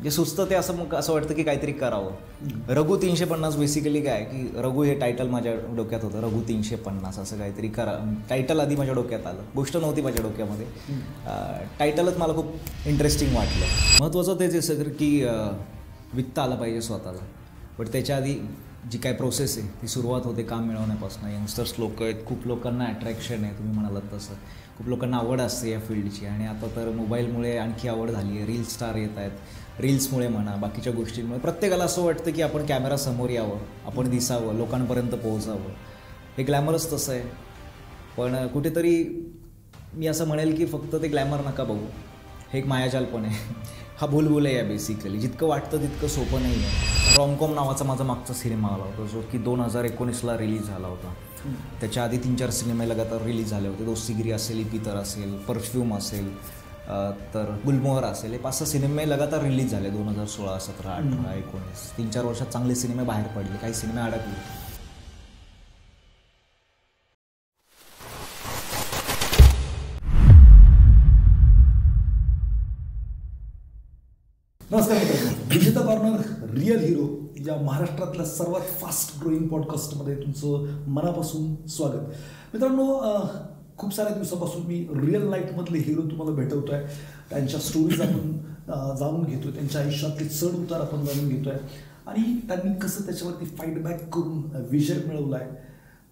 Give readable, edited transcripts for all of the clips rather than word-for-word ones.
जे सुचतं ते असं मग असं वाटतं की काहीतरी करावं. रघु 350 बेसिकली काय की रघु हे टायटल माझ्या डोक्यात होतं. रघु 350 असं काहीतरी करा. टायटल आधी माझ्या डोक्यात आलं, गोष्ट नव्हती माझ्या डोक्यामध्ये. टायटलच मला खूप इंटरेस्टिंग वाटलं. महत्त्वाचं तेच आहे सर की विकता आलं पाहिजे स्वतःला. बट त्याच्या आधी जी काय प्रोसेस आहे ती सुरुवात होते काम मिळवण्यापासून. यंगस्टर्स लोक आहेत, खूप लोकांना अट्रॅक्शन आहे, तुम्ही म्हणालात तसं. खूप लोकांना आवड असते या फील्डची. आणि आता तर मोबाईलमुळे आणखी आवड झाली आहे. रील स्टार येत आहेत, रील्समुळे म्हणा, बाकीच्या गोष्टींमुळे प्रत्येकाला असं वाटतं की आपण कॅमेरासमोर यावं, आपण दिसावं, लोकांपर्यंत पोहोचावं. हे ग्लॅमरच तसं आहे. पण कुठेतरी मी असं म्हणेल की फक्त ते ग्लॅमर नका बघू, हे एक मायाजालपण आहे. हा भूलभूल आहे बेसिकली. जितकं वाटतं तितकं सोपं नाही आहे. रॉमकॉम नावाचा माझा मागचा सिनेमा आला होता जो की 2019ला रिलीज झाला होता. त्याच्या आधी 3-4 सिनेमे लगातार रिलीज झाले होते. दोस्तीगिरी असेल, इपितर असेल, परफ्यूम असेल, तर गुलमोहर असेल. हे 5-6 सिनेमे लगातार रिलीज झाले 2016, 17, 18, 19. 3-4 वर्षात चांगले सिनेमे बाहेर पडले, काही सिनेमे अडकले. नमस्कार मित्रांनो, विजेता कॉर्नर रिअल हिरो या महाराष्ट्रातल्या सर्वात फास्ट ग्रोईंग पॉडकास्टमध्ये तुमचं मनापासून स्वागत. मित्रांनो, खूप साऱ्या दिवसापासून मी रिअल लाईफमधले हिरो तुम्हाला भेटवतो आहे. त्यांच्या स्टोरीज आपण जाणून घेतो आहे, त्यांच्या आयुष्यातले चढ उतार आपण जाणून घेतो आहे आणि त्यांनी कसं त्याच्यावरती फाईटबॅक करून विजय मिळवला आहे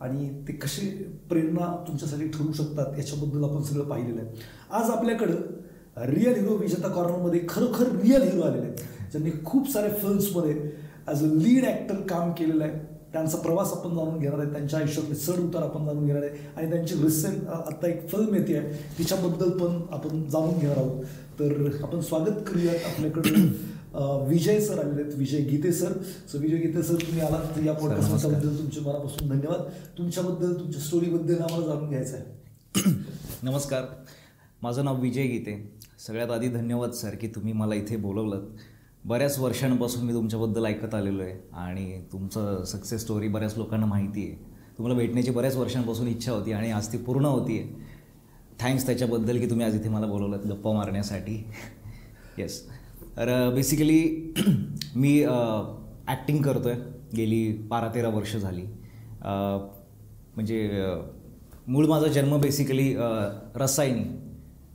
आणि ते कसे प्रेरणा तुमच्यासाठी ठरू शकतात याच्याबद्दल आपण सगळं पाहिलेलं आहे. आज आपल्याकडं रिअल हिरो विजेता कॉर्नरमध्ये खरोखर रिअल हिरो आलेले आहेत, ज्यांनी खूप साऱ्या फिल्म्समध्ये ॲज अ लीड ॲक्टर काम केलेलं आहे. त्यांचा प्रवास आपण जाणून घेणार आहे, त्यांच्या आयुष्यातले चढ उतार आपण जाणून घेणार आहे आणि त्यांची रिसेंट आत्ता एक फिल्म येते आहे तिच्याबद्दल पण आपण जाणून घेणार आहोत. तर आपण स्वागत करूयात. आपल्याकडे विजय सर आलेले आहेत, विजय गीते सर. सो विजय गीते सर, तुम्ही आलात या पॉडकास्टबद्दल तुमच्या मनापासून धन्यवाद. तुमच्याबद्दल, तुमच्या स्टोरीबद्दल आम्हाला जाणून घ्यायचं आहे. नमस्कार, माझं नाव विजय गीते. सगळ्यात आधी धन्यवाद सर की तुम्ही मला इथे बोलवलं. बऱ्याच वर्षांपासून मी तुमच्याबद्दल ऐकत आलेलो आहे आणि तुमचं सक्सेस स्टोरी बऱ्याच लोकांना माहिती आहे. तुम्हाला भेटण्याची बऱ्याच वर्षांपासून इच्छा होती आणि आज ती पूर्ण होती आहे. थँक्स त्याच्याबद्दल की तुम्ही आज इथे मला बोलवलं गप्पा मारण्यासाठी. येस, तर बेसिकली मी ॲक्टिंग करतो आहे गेली 12-13 वर्ष झाली. म्हणजे मूळ माझा जन्म बेसिकली रसायनी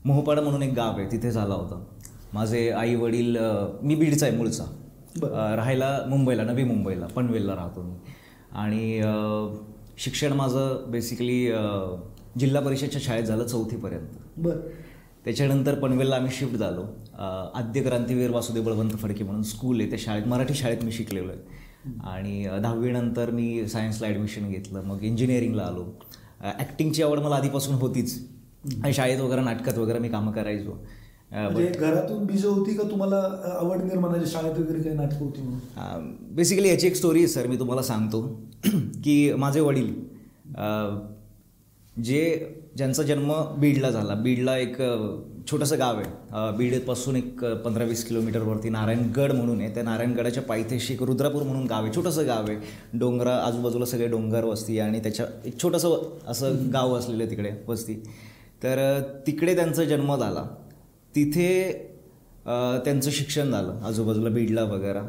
मोहपाडा म्हणून एक गाव आहे तिथे झाला होता. माझे आई वडील, मी बीडचा आहे मूळचा, राहायला मुंबईला, नवी मुंबईला, पनवेलला राहतो मी. आणि शिक्षण माझं बेसिकली जिल्हा परिषदच्या शाळेत झालं 4थीपर्यंत. त्याच्यानंतर पनवेलला आम्ही शिफ्ट झालो. आद्य क्रांतीवीर वासुदेव बळवंत फडके म्हणून स्कूल आहे, त्या शाळेत, मराठी शाळेत मी शिकलेलो आहे. आणि 10वी नंतर मी सायन्सला ॲडमिशन घेतलं, मग इंजिनिअरिंगला आलो. ॲक्टिंगची आवड मला आधीपासून होतीच आणि शाळेत वगैरे नाटकात वगैरे मी कामं करायचो. म्हणजे घरातून बीज होती का तुम्हाला आवड निर्माण झाली, शाळेत वगैरे काही नाटक होती म्हणून? बेसिकली याची एक स्टोरी आहे सर, मी तुम्हाला सांगतो की माझे वडील ज्यांचा जन्म बीडला झाला. बीडला एक छोटंसं गाव आहे, बीडपासून एक 15-20 किलोमीटरवरती नारायणगड म्हणून आहे. त्या नारायणगडाच्या पायथ्याशी एक रुद्रापूर म्हणून गाव आहे, छोटंसं गाव आहे. डोंगरा आजूबाजूला सगळे डोंगर वस्ती आणि त्याच्या एक छोटंसं असं गाव असलेलं आहे तिकडे वस्ती. तर तिकडे त्यांचा जन्म झाला. तिथे त्यांचं शिक्षण झालं आजूबाजूला बीडला वगैरे.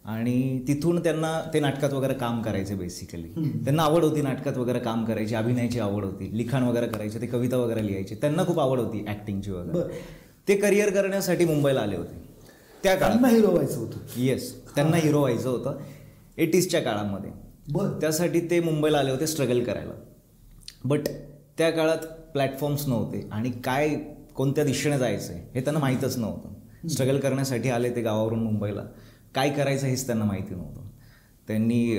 आणि तिथून त्यांना ते नाटकात वगैरे काम करायचे. बेसिकली त्यांना आवड होती, नाटकात वगैरे काम करायची, अभिनयाची आवड होती, लिखाण वगैरे करायचे, ते कविता वगैरे लिहायचे. त्यांना खूप आवड होती ॲक्टिंगची वगैरे. ते करिअर करण्यासाठी मुंबईला आले होते त्या काळात. हिरो व्हायचं होतं. येस, त्यांना हिरो व्हायचं होतं 80sच्या काळामध्ये. त्यासाठी ते मुंबईला आले होते स्ट्रगल करायला. बट त्या काळात प्लॅटफॉर्म्स नव्हते आणि कोणत्या दिशेने जायचं आहे हे त्यांना माहीतच नव्हतं. स्ट्रगल करण्यासाठी आले ते गावावरून मुंबईला. काय करायचं हेच त्यांना माहिती नव्हतं. त्यांनी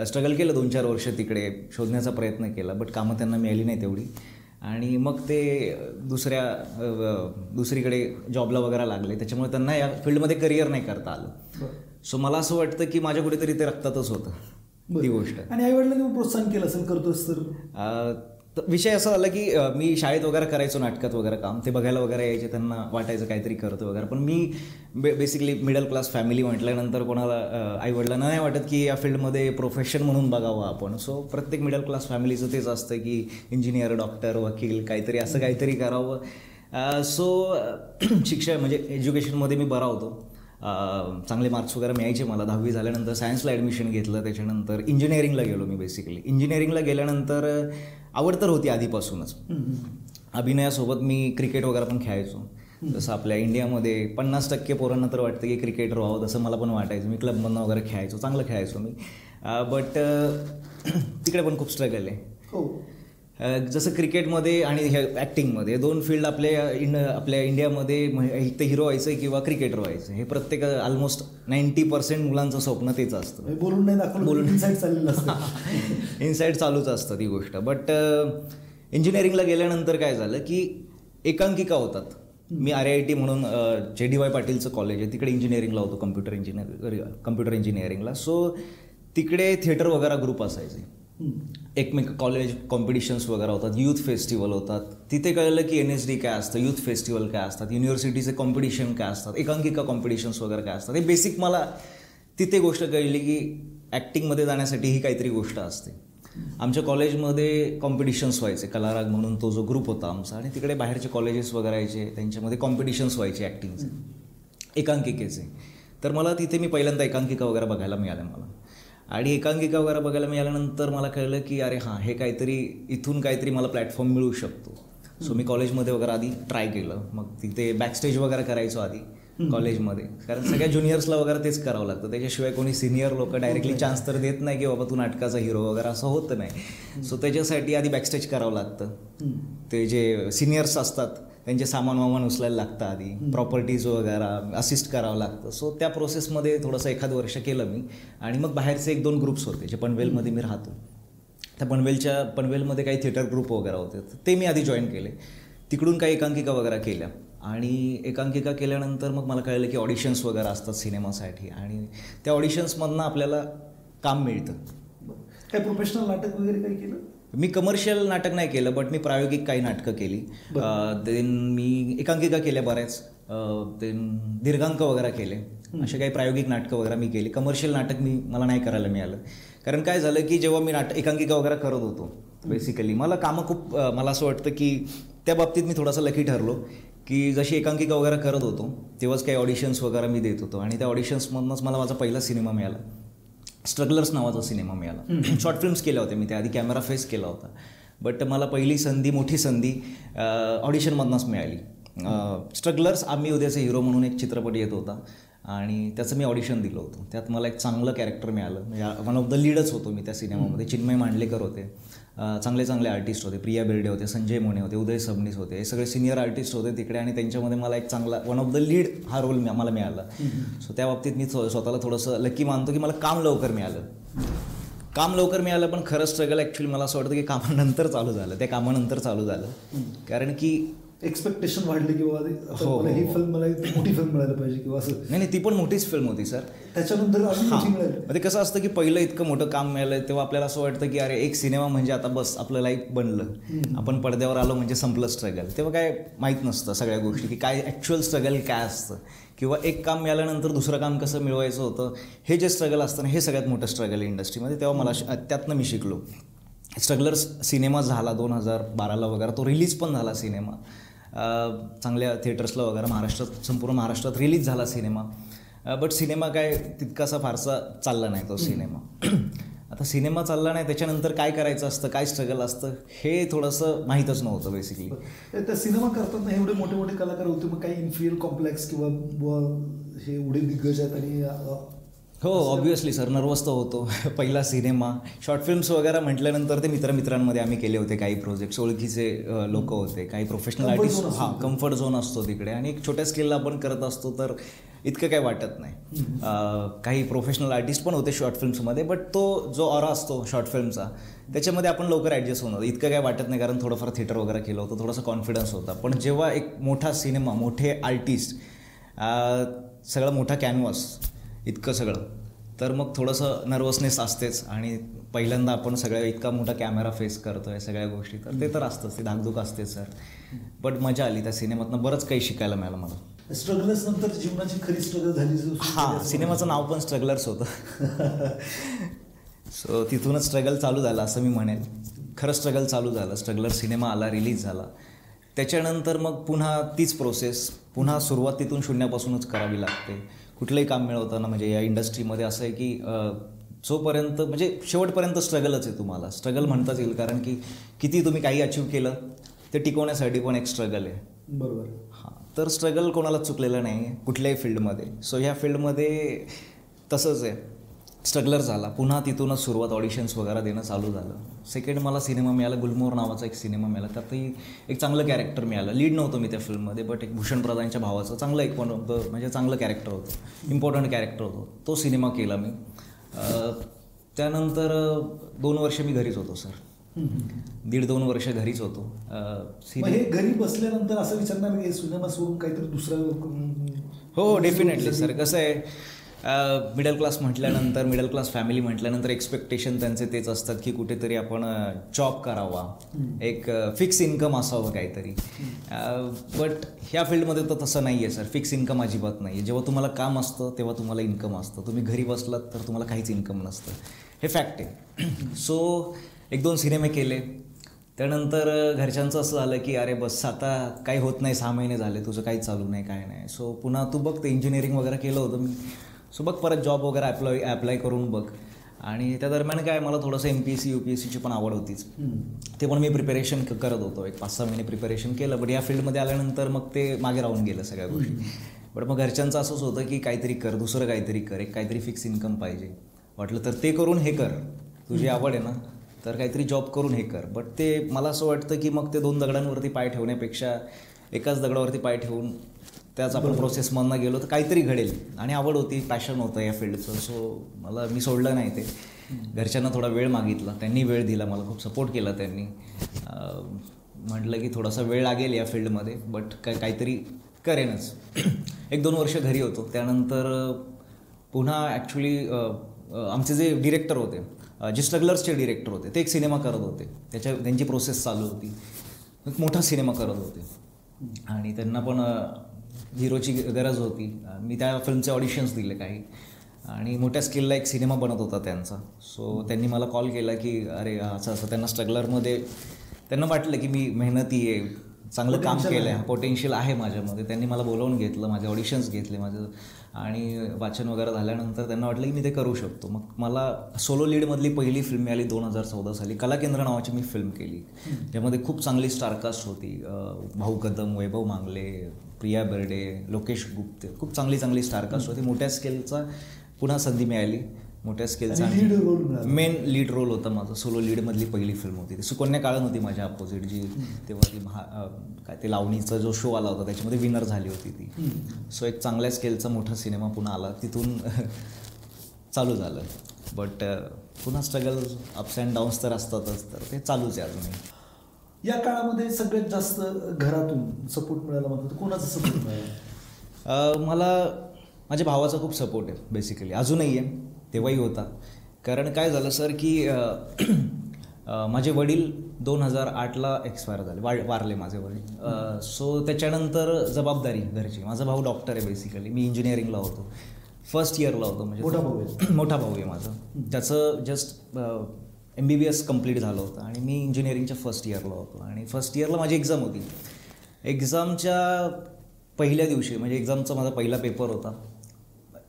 स्ट्रगल केलं 2-4 वर्ष तिकडे, शोधण्याचा प्रयत्न केला, बट कामं त्यांना मिळाली नाही तेवढी. आणि मग ते दुसरीकडे जॉबला वगैरे लागले. त्याच्यामुळे त्यांना या फील्डमध्ये करिअर नाही करता आलं. सो मला असं वाटतं की माझ्या कुठेतरी ते रक्तातच होतं ती गोष्ट. आणि आईवडिलांनी प्रोत्साहन केलं असेल, करतोस तर? विषय असा झाला की मी शाळेत वगैरे करायचो नाटकात वगैरे काम, ते बघायला वगैरे यायचे, त्यांना वाटायचं काहीतरी करतो वगैरे. पण मी बेसिकली मिडल क्लास फॅमिली म्हटल्यानंतर कोणाला आईवडिलांना नाही वाटत की या फील्डमध्ये प्रोफेशन म्हणून बघावं आपण. सो प्रत्येक मिडल क्लास फॅमिलीचं तेच असतं की इंजिनियर, डॉक्टर, वकील काहीतरी असं काहीतरी करावं. सो शिक्षण म्हणजे एज्युकेशनमध्ये मी बरा होतो. चांगले मार्क्स वगैरे मिळायचे मला. 10वी झाल्यानंतर सायन्सला ॲडमिशन घेतलं. त्याच्यानंतर इंजिनिअरिंगला गेलो मी. बेसिकली इंजिनिअरिंगला गेल्यानंतर आवड तर होती आधीपासूनच. अभिनयासोबत मी क्रिकेट वगैरे पण खेळायचो. जसं आपल्या इंडियामध्ये 50% पोरांना तर वाटतं की क्रिकेटर व्हावं, तसं मला पण वाटायचं. मी क्लबमधनं वगैरे खेळायचो, चांगलं खेळायचो मी. बट तिकडे पण खूप स्ट्रगल आहे. जसं क्रिकेटमध्ये आणि हे ॲक्टिंगमध्ये 2 फील्ड आपल्या इंडियामध्ये एक तर हिरो व्हायचं किंवा क्रिकेटर व्हायचं. हे प्रत्येक ऑलमोस्ट 90% मुलांचं स्वप्न तेच असतं. बोलून नाही दाखवलं, बोलून इनसाईड चाललेलं असतं. इनसाईड चालूच असतं ती गोष्ट. बट इंजिनिअरिंगला गेल्यानंतर काय झालं की एकांकिका होतात. मी RIT म्हणून JDY पाटीलचं कॉलेज आहे, तिकडे इंजिनिअरिंगला होतो, कम्प्युटर इंजिनिअरिंगला. सो तिकडे थिएटर वगैरे ग्रुप असायचे. एकमेक कॉलेज कॉम्पिटिशन्स वगैरे होतात, यूथ फेस्टिवल होतात. तिथे कळलं की NSD काय असतं, यूथ फेस्टिवल काय असतात, युनिव्हर्सिटीचे कॉम्पिटिशन काय असतात, एकांकिका कॉम्पिटिशन्स वगैरे काय असतात. हे बेसिक मला तिथे गोष्ट कळली की ॲक्टिंगमध्ये जाण्यासाठी ही काहीतरी गोष्ट असते. आमच्या कॉलेजमध्ये कॉम्पिटिशन्स व्हायचे. कलाराग म्हणून तो जो ग्रुप होता आमचा, आणि तिकडे बाहेरचे कॉलेजेस वगैरे यायचे, त्यांच्यामध्ये कॉम्पिटिशन्स व्हायचे ॲक्टिंगचे, एकांकिकेचे. तर मला तिथे मी पहिल्यांदा एकांकिका वगैरे बघायला मिळाल्या मला. आणि एकांकिका वगैरे बघायला मिळाल्यानंतर मला कळलं की अरे हां, हे काहीतरी इथून काहीतरी मला प्लॅटफॉर्म मिळू शकतो. सो मी कॉलेजमध्ये वगैरे आधी ट्राय केलं. मग तिथे बॅकस्टेज वगैरे करायचो आधी कॉलेजमध्ये, कारण सगळ्या ज्युनियर्सला वगैरे तेच करावं लागतं. त्याच्याशिवाय कोणी सिनियर लोक डायरेक्टली चान्स तर देत नाही की बाबा तू नाटकाचा हिरो वगैरे, असं होतं नाही. सो त्याच्यासाठी आधी बॅकस्टेज करावं लागतं. ते जे सिनियर्स असतात त्यांचे सामान उचलायला लागतं आधी, प्रॉपर्टीज वगैरे असिस्ट करावं लागतं. सो त्या प्रोसेसमध्ये थोडंसं 1 वर्ष केलं मी. आणि मग बाहेरचे 1-2 ग्रुप्स होते जे पनवेलमध्ये मी राहतो. त्या पनवेलमध्ये काही थिएटर ग्रुप वगैरे होते, ते मी आधी जॉईन केले. तिकडून काही एकांकिका वगैरे केल्या. आणि एकांकिका केल्यानंतर मग मला कळलं की ऑडिशन्स वगैरे असतात सिनेमासाठी, आणि त्या ऑडिशन्समधनं आपल्याला काम मिळतं. काय प्रोफेशनल नाटक वगैरे काही केलं? मी कमर्शियल नाटक नाही केलं, बट मी प्रायोगिक काही नाटकं केली. देन मी एकांकिका केल्या बऱ्याच, देन दीर्घांक वगैरे केले. असे काही प्रायोगिक नाटकं वगैरे मी केली. कमर्शियल नाटक मला नाही करायला मिळालं. कारण काय झालं की जेव्हा मी एकांकिका वगैरे करत होतो, बेसिकली मला कामं खूप, मला असं वाटतं की त्या बाबतीत मी थोडासा लकी ठरलो की जशी एकांकिका वगैरे करत होतो तेव्हाच काही ऑडिशन्स वगैरे मी देत होतो. आणि त्या ऑडिशन्समधूनच मला माझा पहिला सिनेमा मिळाला, स्ट्रगलर्स नावाचा सिनेमा मिळाला. शॉर्ट फिल्म्स केल्या होत्या मी, त्याआधी कॅमेरा फेस केला होता. बट मला पहिली संधी, मोठी संधी ऑडिशनमधनंच मिळाली. स्ट्रगलर्स आम्ही उद्याचे हिरो म्हणून एक चित्रपट येत होता, आणि त्याचं मी ऑडिशन दिलं होतं. त्यात मला एक चांगलं कॅरेक्टर मिळालं. म्हणजे वन ऑफ द लीडच होतो मी त्या सिनेमामध्ये. चिन्मय मांडलेकर होते, चांगले आर्टिस्ट होते, प्रिया बेर्डे होते, संजय मोने होते, उदय सबनीस होते. हे सगळे सिनियर आर्टिस्ट होते तिकडे, आणि त्यांच्यामध्ये मला एक चांगला वन ऑफ द लीड हा रोल मला मिळाला. सो त्या बाबतीत मी स्वतःला थोडंसं लकी मानतो की मला काम लवकर मिळालं. पण खरं स्ट्रगल ॲक्च्युली मला असं वाटतं की कामानंतर चालू झालं. त्या कामानंतर चालू झालं, कारण की एक्सपेक्टेशन वाढले की बाबा ही फिल्म मला मोठी फिल्म मिळायला पाहिजे किंवा असं. नाही, ती पण मोठीच फिल्म होती सर. त्याच्यानंतर ते कसं असतं की पहिलं इतकं मोठं काम मिळालं तेव्हा आपल्याला असं वाटतं की अरे एक सिनेमा म्हणजे आता बस आपलं लाईफ बनलं, आपण पडद्यावर आलो म्हणजे संपलं स्ट्रगल. तेव्हा काय माहीत नसतं सगळ्या गोष्टी की काय ॲक्च्युअल स्ट्रगल काय असतं, किंवा एक काम मिळाल्यानंतर दुसरं काम कसं मिळवायचं होतं. हे जे स्ट्रगल असतं ना, हे सगळ्यात मोठं स्ट्रगल आहे इंडस्ट्रीमध्ये. तेव्हा मला त्यातनं मी शिकलो. स्ट्रगलर्स सिनेमा झाला 2012ला वगैरे, तो रिलीज पण झाला सिनेमा चांगल्या थिएटर्सला वगैरे, संपूर्ण महाराष्ट्रात रिलीज झाला सिनेमा. बट सिनेमा काय तितकासा फारसा चालला नाही तो सिनेमा. आता सिनेमा चालला नाही, त्याच्यानंतर काय करायचं असतं, काय स्ट्रगल असतं, हे थोडंसं माहीतच नव्हतं बेसिकली. त्या सिनेमा करताना एवढे मोठे कलाकार होते, मग काही इन्फिरियर कॉम्प्लेक्स किंवा हे एवढे दिग्गज आहेत आणि हो ऑब्व्हियसली सर, नर्वस तर होतो. पहिला सिनेमा, शॉर्ट फिल्म्स वगैरे म्हटल्यानंतर ते मित्रांमध्ये आम्ही केले होते काही प्रोजेक्ट्स, ओळखीचे लोक होते, काही प्रोफेशनल आर्टिस्ट. हां, कम्फर्ट झोन असतो तिकडे, आणि एक छोट्या स्केलला आपण करत असतो तर इतकं काही वाटत नाही. काही प्रोफेशनल आर्टिस्ट पण होते शॉर्ट फिल्म्समध्ये, बट तो जो ऑरा असतो शॉर्ट फिल्मचा त्याच्यामध्ये आपण लवकर ॲडजस्ट होणार, इतकं काही वाटत नाही, कारण थोडंफार थिएटर वगैरे केलं होतं, थोडासा कॉन्फिडन्स होता. पण जेव्हा एक मोठा सिनेमा, मोठे आर्टिस्ट, सगळं मोठा कॅनव्हास, इतकं सगळं, तर मग थोडंसं नर्वसनेस असतेच. आणि पहिल्यांदा आपण इतका मोठा कॅमेरा फेस करतो आहे सगळ्या गोष्टी, तर ते तर असतंच, ते धाकधूक असतेच सर. बट मजा आली त्या सिनेमातनं, बरंच काही शिकायला मिळालं मला. स्ट्रगलर्स नंतर जीवनाची खरी स्ट्रगल झाली. हां, सिनेमाचं नाव पण स्ट्रगलर्स होतं. सो तिथूनच स्ट्रगल चालू झालं असं मी म्हणेन. खरं स्ट्रगल चालू झालं. स्ट्रगलर सिनेमा आला, रिलीज झाला, त्याच्यानंतर मग पुन्हा तीच प्रोसेस, पुन्हा सुरुवात तिथून शून्यापासूनच करावी लागते. कुठलंही काम मिळवताना म्हणजे या इंडस्ट्रीमध्ये असं आहे की जोपर्यंत म्हणजे शेवटपर्यंत स्ट्रगलच आहे तुम्हाला. स्ट्रगल म्हणताच येईल, कारण की किती तुम्ही काही अचीव केलं ते टिकवण्यासाठी पण एक स्ट्रगल आहे. बरोबर. हां, तर स्ट्रगल कोणालाच चुकलेलं नाही आहे कुठल्याही फील्डमध्ये. सो ह्या फील्डमध्ये तसंच आहे, स्ट्रगलर झाला. पुन्हा तिथूनच सुरुवात, ऑडिशन्स वगैरे देणं चालू झालं. सेकंड मला सिनेमा मिळाला, गुलमोहर नावाचा एक सिनेमा मिळाला. त्यातही एक चांगलं कॅरेक्टर मिळालं. लीड नव्हतं मी त्या फिल्ममध्ये, बट एक भूषण प्रधानच्या भावाचं चांगलं एक पण होतं, म्हणजे चांगलं कॅरेक्टर होतं, इम्पॉर्टंट कॅरेक्टर होतं. तो सिनेमा केला मी. त्यानंतर 2 वर्ष मी घरीच होतो सर. 1.5-2 वर्ष घरीच होतो. हे घरी बसल्यानंतर असं विचारणार की सिनेमा सोडून काहीतरी दुसरं? हो, डेफिनेटली सर. कसं आहे, मिडल क्लास म्हटल्यानंतर, मिडल क्लास फॅमिली म्हटल्यानंतर एक्सपेक्टेशन त्यांचे तेच असतात की कुठेतरी आपण जॉब करावा, एक फिक्स इन्कम असावं काहीतरी. बट ह्या फील्डमध्ये तर तसं नाही आहे सर. फिक्स इन्कम अजिबात नाही आहे. जेव्हा तुम्हाला काम असतं तेव्हा तुम्हाला इन्कम असतं. तुम्ही घरी बसलात तर तुम्हाला काहीच इन्कम नसतं. हे फॅक्ट आहे. सो 1-2 सिनेमे केले. त्यानंतर घरच्यांचं असं झालं की अरे बस आता काही होत नाही, 6 महिने झाले, तुझं काही चालू नाही, काय नाही. सो पुन्हा तू बघ, ते इंजिनिअरिंग वगैरे केलं होतं मी. सो बघ परत जॉब वगैरे ॲप्लाय करून बघ. आणि त्या दरम्यान काय मला थोडंसं MPSC UPSCची पण आवड होतीच. ते पण मी प्रिपरेशन करत होतो. एक 5-6 महिने प्रिपरेशन केलं. बट या फील्डमध्ये आल्यानंतर मग ते मागे राहून गेलं सगळ्या गोष्टी. बट मग घरच्यांचं असंच होतं की काहीतरी कर, दुसरं काहीतरी कर, एक काहीतरी फिक्स इन्कम पाहिजे. वाटलं तर ते करून हे कर, तुझी आवड आहे ना, तर काहीतरी जॉब करून हे कर. बट ते मला असं वाटतं की मग ते 2 दगडांवरती पाय ठेवण्यापेक्षा एकाच दगडावरती पाय ठेवून त्याच आपण प्रोसेसमधनं गेलो तर काहीतरी घडेल. आणि आवड होती, पॅशन होतं या फील्डचं. सो मी सोडलं नाही ते. घरच्यांना थोडा वेळ मागितला, त्यांनी वेळ दिला, मला खूप सपोर्ट केला त्यांनी. म्हटलं की थोडासा वेळ लागेल या फील्डमध्ये, बट काहीतरी करेनच. 1-2 वर्ष घरी होतो. त्यानंतर पुन्हा ॲक्च्युली आमचे जे डिरेक्टर होते, जे स्ट्रगलर्सचे डिरेक्टर होते, ते एक सिनेमा करत होते. त्यांची प्रोसेस चालू होती. एक मोठा सिनेमा करत होते आणि त्यांना पण हिरोची गरज होती. मी त्या फिल्मचे ऑडिशन्स दिले काही, आणि मोठ्या स्केलला एक सिनेमा बनत होता त्यांचा. सो त्यांनी मला कॉल केला की अरे असं असं. त्यांना स्ट्रगलरमध्ये त्यांना वाटलं की मी मेहनती आहे, चांगलं काम केलं आहे, पोटेन्शियल आहे माझ्यामध्ये. त्यांनी मला बोलावून घेतलं, माझे ऑडिशन्स घेतले माझं, आणि वाचन वगैरे झाल्यानंतर त्यांना वाटलं की मी ते करू शकतो. मग मला सोलो लीडमधली पहिली फिल्म मिळाली 2014 साली. कलाकेंद्र नावाची मी फिल्म केली, ज्यामध्ये खूप चांगली स्टारकास्ट होती. भाऊ कदम, वैभव मांगले, प्रिया बेर्डे, लोकेश गुप्ते, खूप चांगली स्टारकास्ट होती. मोठ्या स्केलचा पुन्हा संधी मिळाली, मोठ्या स्केलचा मेन लीड रोल होता माझा. सोलो लीडमधली पहिली फिल्म होती ती. सुकन्या काळन होती माझ्या अपोजिट, जी तेव्हा ती काय ते लावणीचा जो शो आला होता त्याच्यामध्ये विनर झाली होती ती. सो एक चांगल्या स्केलचा मोठा सिनेमा पुन्हा आला, तिथून चालू झालं. बट पुन्हा स्ट्रगल, अप्स अँड डाऊन्स तर असतातच, तर ते चालूच आहे अजूनही. या काळामध्ये सगळ्यात जास्त घरातून सपोर्ट मिळाला म्हणतो, कोणाचा सपोर्ट मिळाला? मला माझ्या भावाचा खूप सपोर्ट आहे बेसिकली, अजूनही आहे, तेव्हाही होता. कारण काय झालं सर की माझे वडील 2008ला एक्सपायर झाले, वारले माझे वडील. सो त्याच्यानंतर जबाबदारी घरची. माझा भाऊ डॉक्टर आहे बेसिकली, मी इंजिनिअरिंगला होतो, फर्स्ट इयरला होतो. म्हणजे मोठा भाऊ आहे माझा. त्याचं जस्ट MBBS कंप्लीट झालं होतं आणि मी इंजिनिअरिंगच्या फर्स्ट इयरला होतो. आणि फर्स्ट इयरला माझी एक्झाम होती. एक्झामच्या पहिल्या दिवशी, म्हणजे एक्झामचा माझा पहिला पेपर होता,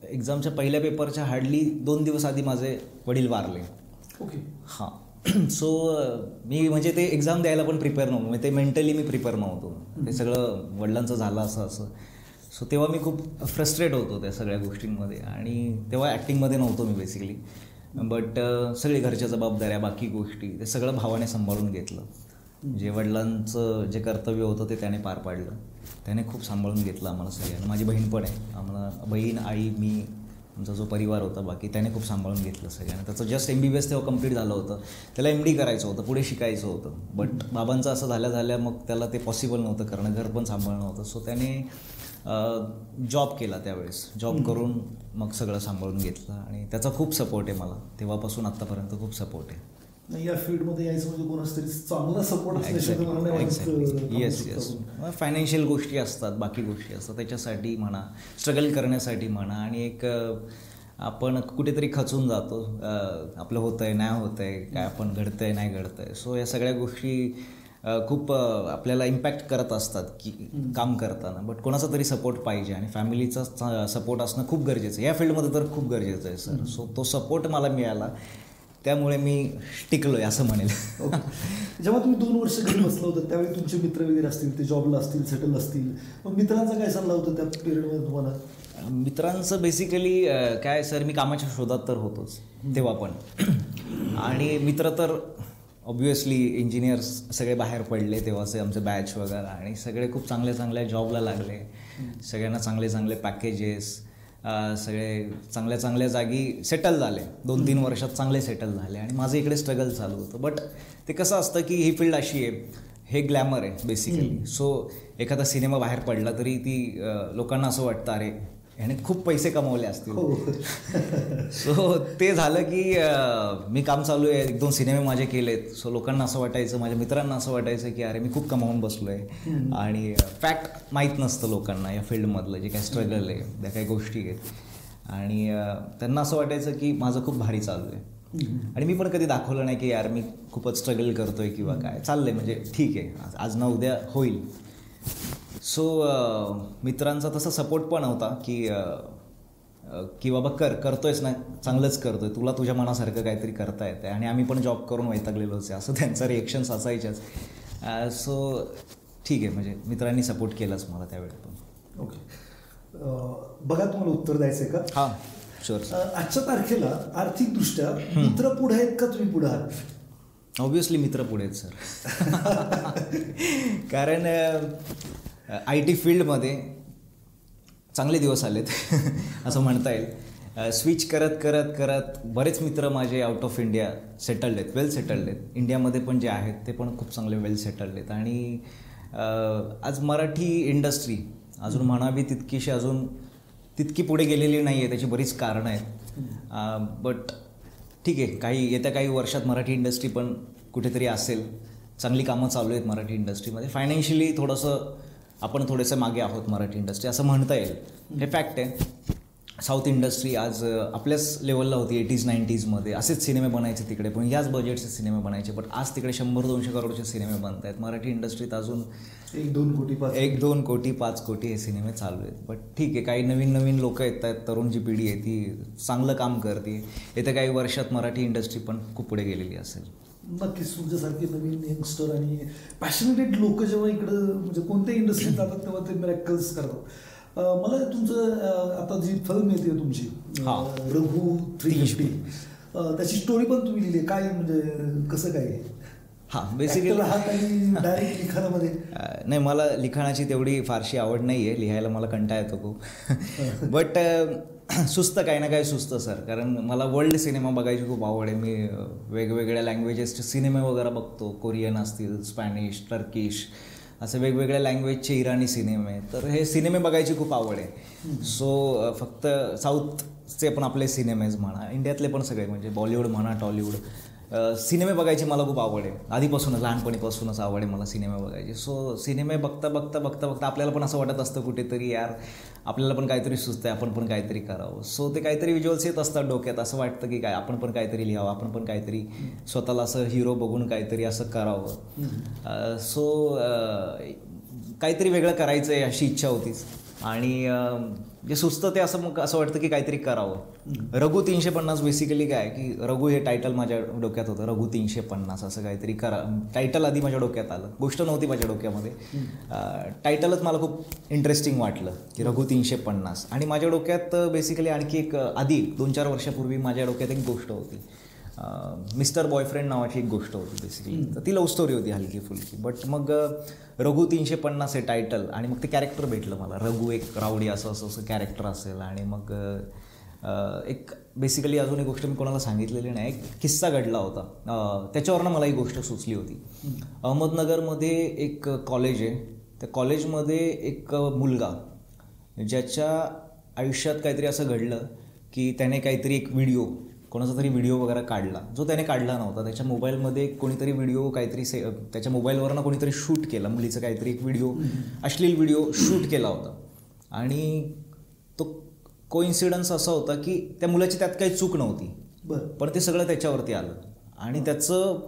एक्झामच्या पहिल्या पेपरच्या हार्डली 2 दिवस आधी माझे वडील वारले. ओके. हां. सो मी म्हणजे ते एक्झाम द्यायला पण प्रिपेअर नव्हतो, म्हणजे ते मेंटली मी प्रिपेअर नव्हतो. ते सगळं वडिलांचं झालं असं. सो तेव्हा मी खूप फ्रस्ट्रेट होतो त्या सगळ्या गोष्टींमध्ये, आणि तेव्हा ॲक्टिंगमध्ये नव्हतो मी बेसिकली. बट सगळी घरच्या जबाबदाऱ्या, बाकी गोष्टी, ते सगळं भावाने सांभाळून घेतलं. जे वडिलांचं जे कर्तव्य होतं ते त्याने पार पाडलं. त्याने खूप सांभाळून घेतलं आम्हाला सगळ्यांना. माझी बहीण पण आहे, आम्हाला बहीण, आई, मी, आमचा जो परिवार होता बाकी, त्याने खूप सांभाळून घेतलं सगळ्यांना. त्याचं जस्ट MBBS तेव्हा कंप्लीट झालं होतं, त्याला MD करायचं होतं, पुढे शिकायचं होतं. बट बाबांचं असं झाल्या मग त्याला ते पॉसिबल नव्हतं करणं, घर पण सांभाळणं होतं. सो त्याने जॉब केला त्यावेळेस. जॉब करून मग सगळं सांभाळून घेतलं, आणि त्याचा खूप सपोर्ट आहे मला तेव्हापासून आत्तापर्यंत. खूप सपोर्ट आहे. या फील्डमध्ये यायचं म्हणजे कोणाच तरी चांगला सपोर्ट असल्याशिवाय. येस. फायनान्शियल गोष्टी असतात, बाकी गोष्टी असतात, त्याच्यासाठी म्हणा, स्ट्रगल करण्यासाठी म्हणा, आणि एक आपण कुठेतरी खचून जातो, आपलं होतं आहे, नाही होतं आहे, काय आपण घडतं आहे, नाही घडतं आहे. सो या सगळ्या गोष्टी खूप आपल्याला इम्पॅक्ट करत असतात की काम करताना, बट कोणाचा तरी सपोर्ट पाहिजे आणि फॅमिलीचा सपोर्ट असणं खूप गरजेचं आहे. या फील्डमध्ये तर खूप गरजेचं आहे सर. सो तो सपोर्ट मला मिळाला, त्यामुळे मी टिकलो आहे असं म्हणेल. जेव्हा तुम्ही 2 वर्ष घरी बसला होता त्यावेळी तुमचे मित्र वगैरे असतील, ते जॉबला असतील, सेटल असतील, मग मित्रांचा काय सल्ला होता त्या पिरियडमध्ये तुम्हाला? मित्रांचं बेसिकली काय सर, मी कामाच्या शोधात तर होतोच तेव्हा पण, आणि मित्र तर ऑब्व्हियसली इंजिनियर्स सगळे बाहेर पडले तेव्हाचे आमचे बॅच वगैरे, आणि सगळे खूप चांगल्या चांगल्या जॉबला लागले, सगळ्यांना चांगले चांगले पॅकेजेस, सगळे चांगल्या चांगल्या जागी सेटल झाले. 2-3 वर्षात चांगले सेटल झाले, आणि माझं इकडे स्ट्रगल चालू होतं. बट ते कसं असतं की ही फील्ड अशी आहे, हे ग्लॅमर आहे बेसिकली. सो एखादा सिनेमा बाहेर पडला तरी ती लोकांना असं वाटतं अरे ह्याने खूप पैसे कमवले असतील. सो ते झालं की मी काम चालू आहे, 1-2 सिनेमे माझे केलेत. सो लोकांना असं वाटायचं, माझ्या मित्रांना असं वाटायचं की अरे मी खूप कमावून बसलो आहे, आणि फॅक्ट माहीत नसतं लोकांना या फील्डमधलं जे काही स्ट्रगल आहे, त्या काही गोष्टी आहेत, आणि त्यांना असं वाटायचं की माझं खूप भारी चालू आहे. आणि मी पण कधी दाखवलं नाही की यार मी खूपच स्ट्रगल करतोय किंवा काय चाललंय, म्हणजे ठीक आहे आज ना उद्या होईल. सो मित्रांचा तसा सपोर्ट पण होता की बाबा करतोयस ना, चांगलंच करतोय, तुला तुझ्या मनासारखं काहीतरी करता येतं, आणि आम्ही पण जॉब करून वैतागलेलोच आहे, असं त्यांचा रिएक्शन्स असायच्याच. सो ठीक आहे, म्हणजे मित्रांनी सपोर्ट केलाच मला त्यावेळेस पण. ओके, बघा तुम्हाला उत्तर द्यायचं आहे का? हां शुअर. आजच्या तारखेला आर्थिकदृष्ट्या मित्र पुढे आहेत का तुम्ही पुढे आहात? ऑब्व्हियसली मित्र पुढे आहेत सर. कारण IT फील्डमध्ये चांगले दिवस आलेत असं म्हणता येईल. स्विच करत करत करत बरेच मित्र माझे आउट ऑफ इंडिया सेटल्ड आहेत, वेल सेटल्ड आहेत. इंडियामध्ये पण जे आहेत ते पण खूप चांगले वेल सेटल्ड आहेत, आणि आज मराठी इंडस्ट्री अजून म्हणावी तितकी पुढे गेलेली नाही आहे. त्याची बरीच कारणं आहेत, बट ठीक आहे, येत्या काही वर्षात मराठी इंडस्ट्री पण कुठेतरी असेल. चांगली कामं चालू आहेत मराठी इंडस्ट्रीमध्ये. फायनान्शियली आपण थोडेसे मागे आहोत मराठी इंडस्ट्री असं म्हणता येईल, हे फॅक्ट आहे. साऊथ इंडस्ट्री आज आपल्याच लेवलला होती 80s-90sमध्ये. असेच सिनेमे बनायचे तिकडे, पण याच बजेटचे सिनेमे बनायचे, बट आज तिकडे 100-200 करोडचे सिनेमे बनत आहेत. मराठी इंडस्ट्रीत अजून 1-2 कोटी 5 कोटी हे सिनेमे चालू आहेत. बट ठीक आहे, काही नवीन लोक येत आहेत, तरुण जी पिढी आहे ती चांगलं काम करते. येत्या काही वर्षात मराठी इंडस्ट्री पण खूप पुढे गेलेली असेल. नक्कीच तुमच्यासारखे नवीन यंगस्टर आणि पॅशनेटेड लोक जेव्हा इकडं म्हणजे कोणत्याही इंडस्ट्रीत जातात तेव्हा ते मिरॅकल्स करतात. मला तुमचं आता जी फिल्म येते तुमची रघु 350, त्याची स्टोरी पण तुम्ही लिहिली, काय म्हणजे कसं काय? हां, बेसिकली डायरेक्ट लिखाणामध्ये नाही, मला लिखाणाची तेवढी फारशी आवड नाही आहे, लिहायला मला कंटाळा येतो खूप. बट सुचतं काही ना काही सुचतं सर, कारण मला वर्ल्ड सिनेमा बघायची खूप आवड आहे. मी वेगवेगळ्या लँग्वेजेसचे सिनेमे वगैरे बघतो, कोरियन असतील, स्पॅनिश, टर्किश, असे वेगवेगळ्या लँग्वेजचे इराणी सिनेमे. तर हे सिनेमे बघायची खूप आवड आहे. सो फक्त साऊथचे पण आपले सिनेमेज म्हणा, इंडियातले पण सगळे, म्हणजे बॉलिवूड म्हणा, टॉलिवूड, सिनेमे बघायची मला खूप आवड आहे. आधीपासूनच, लहानपणीपासूनच आवड आहे मला सिनेमे बघायची. सो सिनेमे बघता आपल्याला पण असं वाटत असतं कुठेतरी यार आपल्याला पण काहीतरी सुचतं आहे, आपण पण काहीतरी करावं. सो ते काहीतरी विज्युअल्स येत असतात डोक्यात, असं वाटतं की काय आपण पण काहीतरी लिहावं, आपण पण काहीतरी स्वतःला असं हिरो बघून काहीतरी असं करावं. सो काहीतरी वेगळं करायचं आहे अशी इच्छा होतीच, आणि जे सुचतं ते असं वाटतं की काहीतरी करावं. रघु 350 बेसिकली काय की रघु हे टायटल माझ्या डोक्यात होतं. रघु 350 असं काहीतरी टायटल आधी माझ्या डोक्यात आलं, गोष्ट नव्हती माझ्या डोक्यामध्ये. टायटलच मला खूप इंटरेस्टिंग वाटलं की रघु 350. आणि माझ्या डोक्यात बेसिकली आणखी एक आधी 2-4 वर्षापूर्वी माझ्या डोक्यात एक गोष्ट होती, मिस्टर बॉयफ्रेंड नावाची एक गोष्ट होती बेसिकली. तर ती लव्ह स्टोरी होती हलकी फुलकी. बट मग रघु 350 हे टायटल, आणि मग ते कॅरेक्टर भेटलं मला. रघु एक रावडी असं कॅरेक्टर असेल, आणि मग एक बेसिकली अजून एक गोष्ट मी कोणाला सांगितलेली नाही, एक किस्सा घडला होता, त्याच्यावरनं मला ही गोष्ट सुचली होती. अहमदनगरमध्ये एक कॉलेज आहे, त्या कॉलेजमध्ये एक मुलगा ज्याच्या आयुष्यात काहीतरी असं घडलं की त्याने काहीतरी एक कोणाचा तरी व्हिडिओ वगैरे काढला, जो त्याने काढला नव्हता. त्याच्या मोबाईलमध्ये कोणीतरी व्हिडिओ काहीतरी त्याच्या मोबाईलवरनं कोणीतरी शूट केला, मुलीचं काहीतरी एक व्हिडिओ, अश्लील व्हिडिओ शूट केला होता. आणि तो कोइन्सिडन्स असा होता की त्या मुलाची त्यात काही चूक नव्हती, पण ते सगळं त्याच्यावरती आलं, आणि त्याचं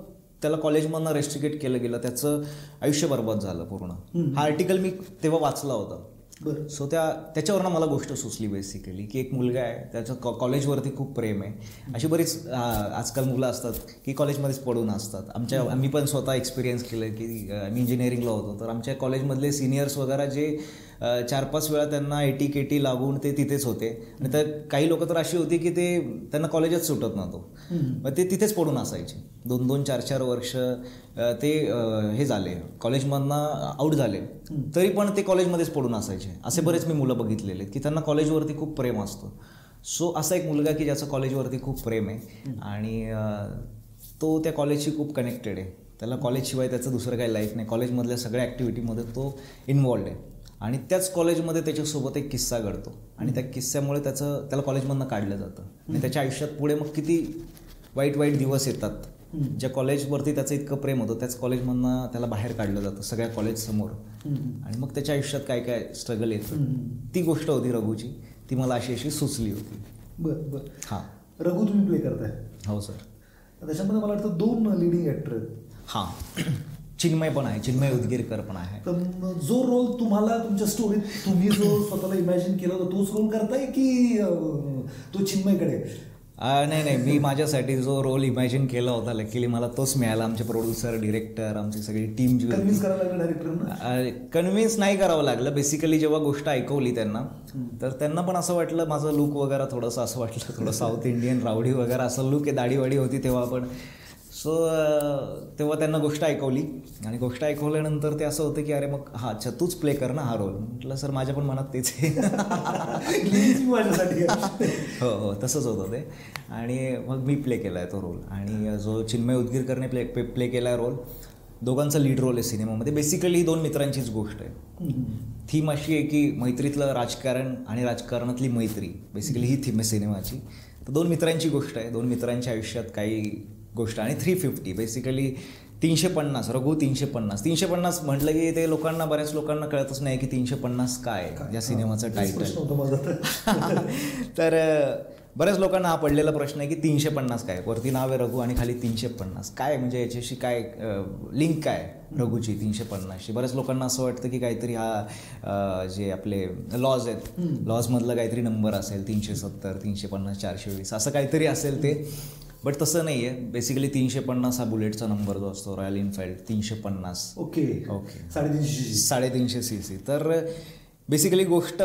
त्याला कॉलेजमधनं रेस्ट्रिकेट केलं गेलं, त्याचं आयुष्य बरबाद झालं पूर्ण. हा आर्टिकल मी तेव्हा वाचला होता. बरं. सो त्याच्यावरनं मला गोष्ट सुचली बेसिकली, की एक मुलगा आहे, त्याचं कॉलेजवरती खूप प्रेम आहे. अशी बरीच आजकाल मुलं असतात की कॉलेजमध्येच पडून असतात. आम्ही पण स्वतः एक्सपिरियन्स केलं की मी इंजिनिअरिंगला होतो, तर आमच्या कॉलेजमधले सिनियर्स वगैरे जे 4-5 वेळा त्यांना एटी केटी लागून ते तिथेच होते. आणि तर काही लोक तर अशी होती की त्यांना कॉलेजच सुटत नव्हतं, मग ते तिथेच पडून असायचे. 2-2, 4-4 वर्ष ते हे झाले, कॉलेजमधनं आऊट झाले, तरी पण ते कॉलेजमध्येच पडून असायचे. असे बरेच मी मुलं बघितलेले की त्यांना कॉलेजवरती खूप प्रेम असतं. सो असा एक मुलगा की ज्याचं कॉलेजवरती खूप प्रेम आहे आणि तो त्या कॉलेजशी खूप कनेक्टेड आहे. त्याला कॉलेजशिवाय त्याचं दुसरं काही लाईफ नाही. कॉलेजमधल्या सगळ्या ॲक्टिव्हिटीमध्ये तो इन्वॉल्ड आहे आणि त्याच कॉलेजमध्ये त्याच्यासोबत एक किस्सा घडतो आणि त्या किस्स्यामुळे त्याला कॉलेजमधनं काढलं जातं आणि त्याच्या आयुष्यात पुढे मग किती वाईट दिवस येतात. ज्या कॉलेजवरती त्याचं इतकं प्रेम होतं त्याच कॉलेजमधनं त्याला बाहेर काढलं जातं सगळ्या कॉलेजसमोर आणि मग त्याच्या आयुष्यात काय काय स्ट्रगल येतं. ती गोष्ट होती रघुची, ती मला अशी सुचली होती. बरं बरं. हां, रघु तुम्ही प्ले करताय? हो सर. त्याच्यामध्ये मला वाटतं 2 लिडिंग ॲक्टर आहेत. हां, चिन्मय पण आहे, चिन्मय उदगीरकर पण आहे. तर जो रोल तुम्हाला तुमच्या स्टोरीत तुम्ही जो स्वतःला इमॅजिन केला होता तोच रोल करताय की तो चिन्मयकडे? नाही, मी माझ्यासाठी जो रोल इमॅजिन केला होता लकीली मला तोच मिळाला. आमचे प्रोड्युसर, डिरेक्टर, आमची सगळी टीम जी कन्व्हिन्स करायला लागलं डायरेक्टरना? कन्व्हिन्स नाही करावं लागलं. बेसिकली जेव्हा गोष्ट ऐकवली त्यांना, तर त्यांना पण असं वाटलं, माझं लुक वगैरे थोडंसं असं वाटलं, थोडं साऊथ इंडियन रावडी वगैरे असं लुक आहे, दाढीवाडी होती तेव्हा पण. सो तेव्हा त्यांना गोष्ट ऐकवली आणि गोष्ट ऐकवल्यानंतर ते असं होतं की अरे मग हा अच्छा तूच प्ले कर ना हा रोल. म्हटलं सर माझ्या पण मनात तेच आहे. माझ्यासाठी. हो, तसंच होतं ते. आणि मग मी प्ले केला आहे तो रोल आणि जो चिन्मय उदगीरकरने प्ले केला आहे रोल, दोघांचा लीड रोल आहे सिनेमामध्ये. बेसिकली 2 मित्रांचीच गोष्ट आहे. थीम अशी आहे की मैत्रीतलं राजकारण आणि राजकारणातली मैत्री, बेसिकली ही थीम आहे सिनेमाची. तर 2 मित्रांची गोष्ट आहे, 2 मित्रांच्या आयुष्यात काही गोष्ट आणि 350 बेसिकली 350. रघु 350 म्हटलं की ते बऱ्याच लोकांना कळतच नाही की 350 काय या सिनेमाचं टायटल. तर बऱ्याच लोकांना हा पडलेला प्रश्न आहे की 350 काय, वरती नाव आहे रघु आणि खाली 350 काय, म्हणजे याच्याशी काय लिंक काय रघुची 350शी. बऱ्याच लोकांना असं वाटतं की काहीतरी हा जे आपले लॉज आहेत, लॉजमधलं काहीतरी नंबर असेल, 370, 350, 420 असं काहीतरी असेल ते. बट तसं नाही आहे. बेसिकली 350 हा बुलेटचा नंबर जो असतो, रॉयल एनफिल्ड 350. Okay 350 cc. तर बेसिकली गोष्ट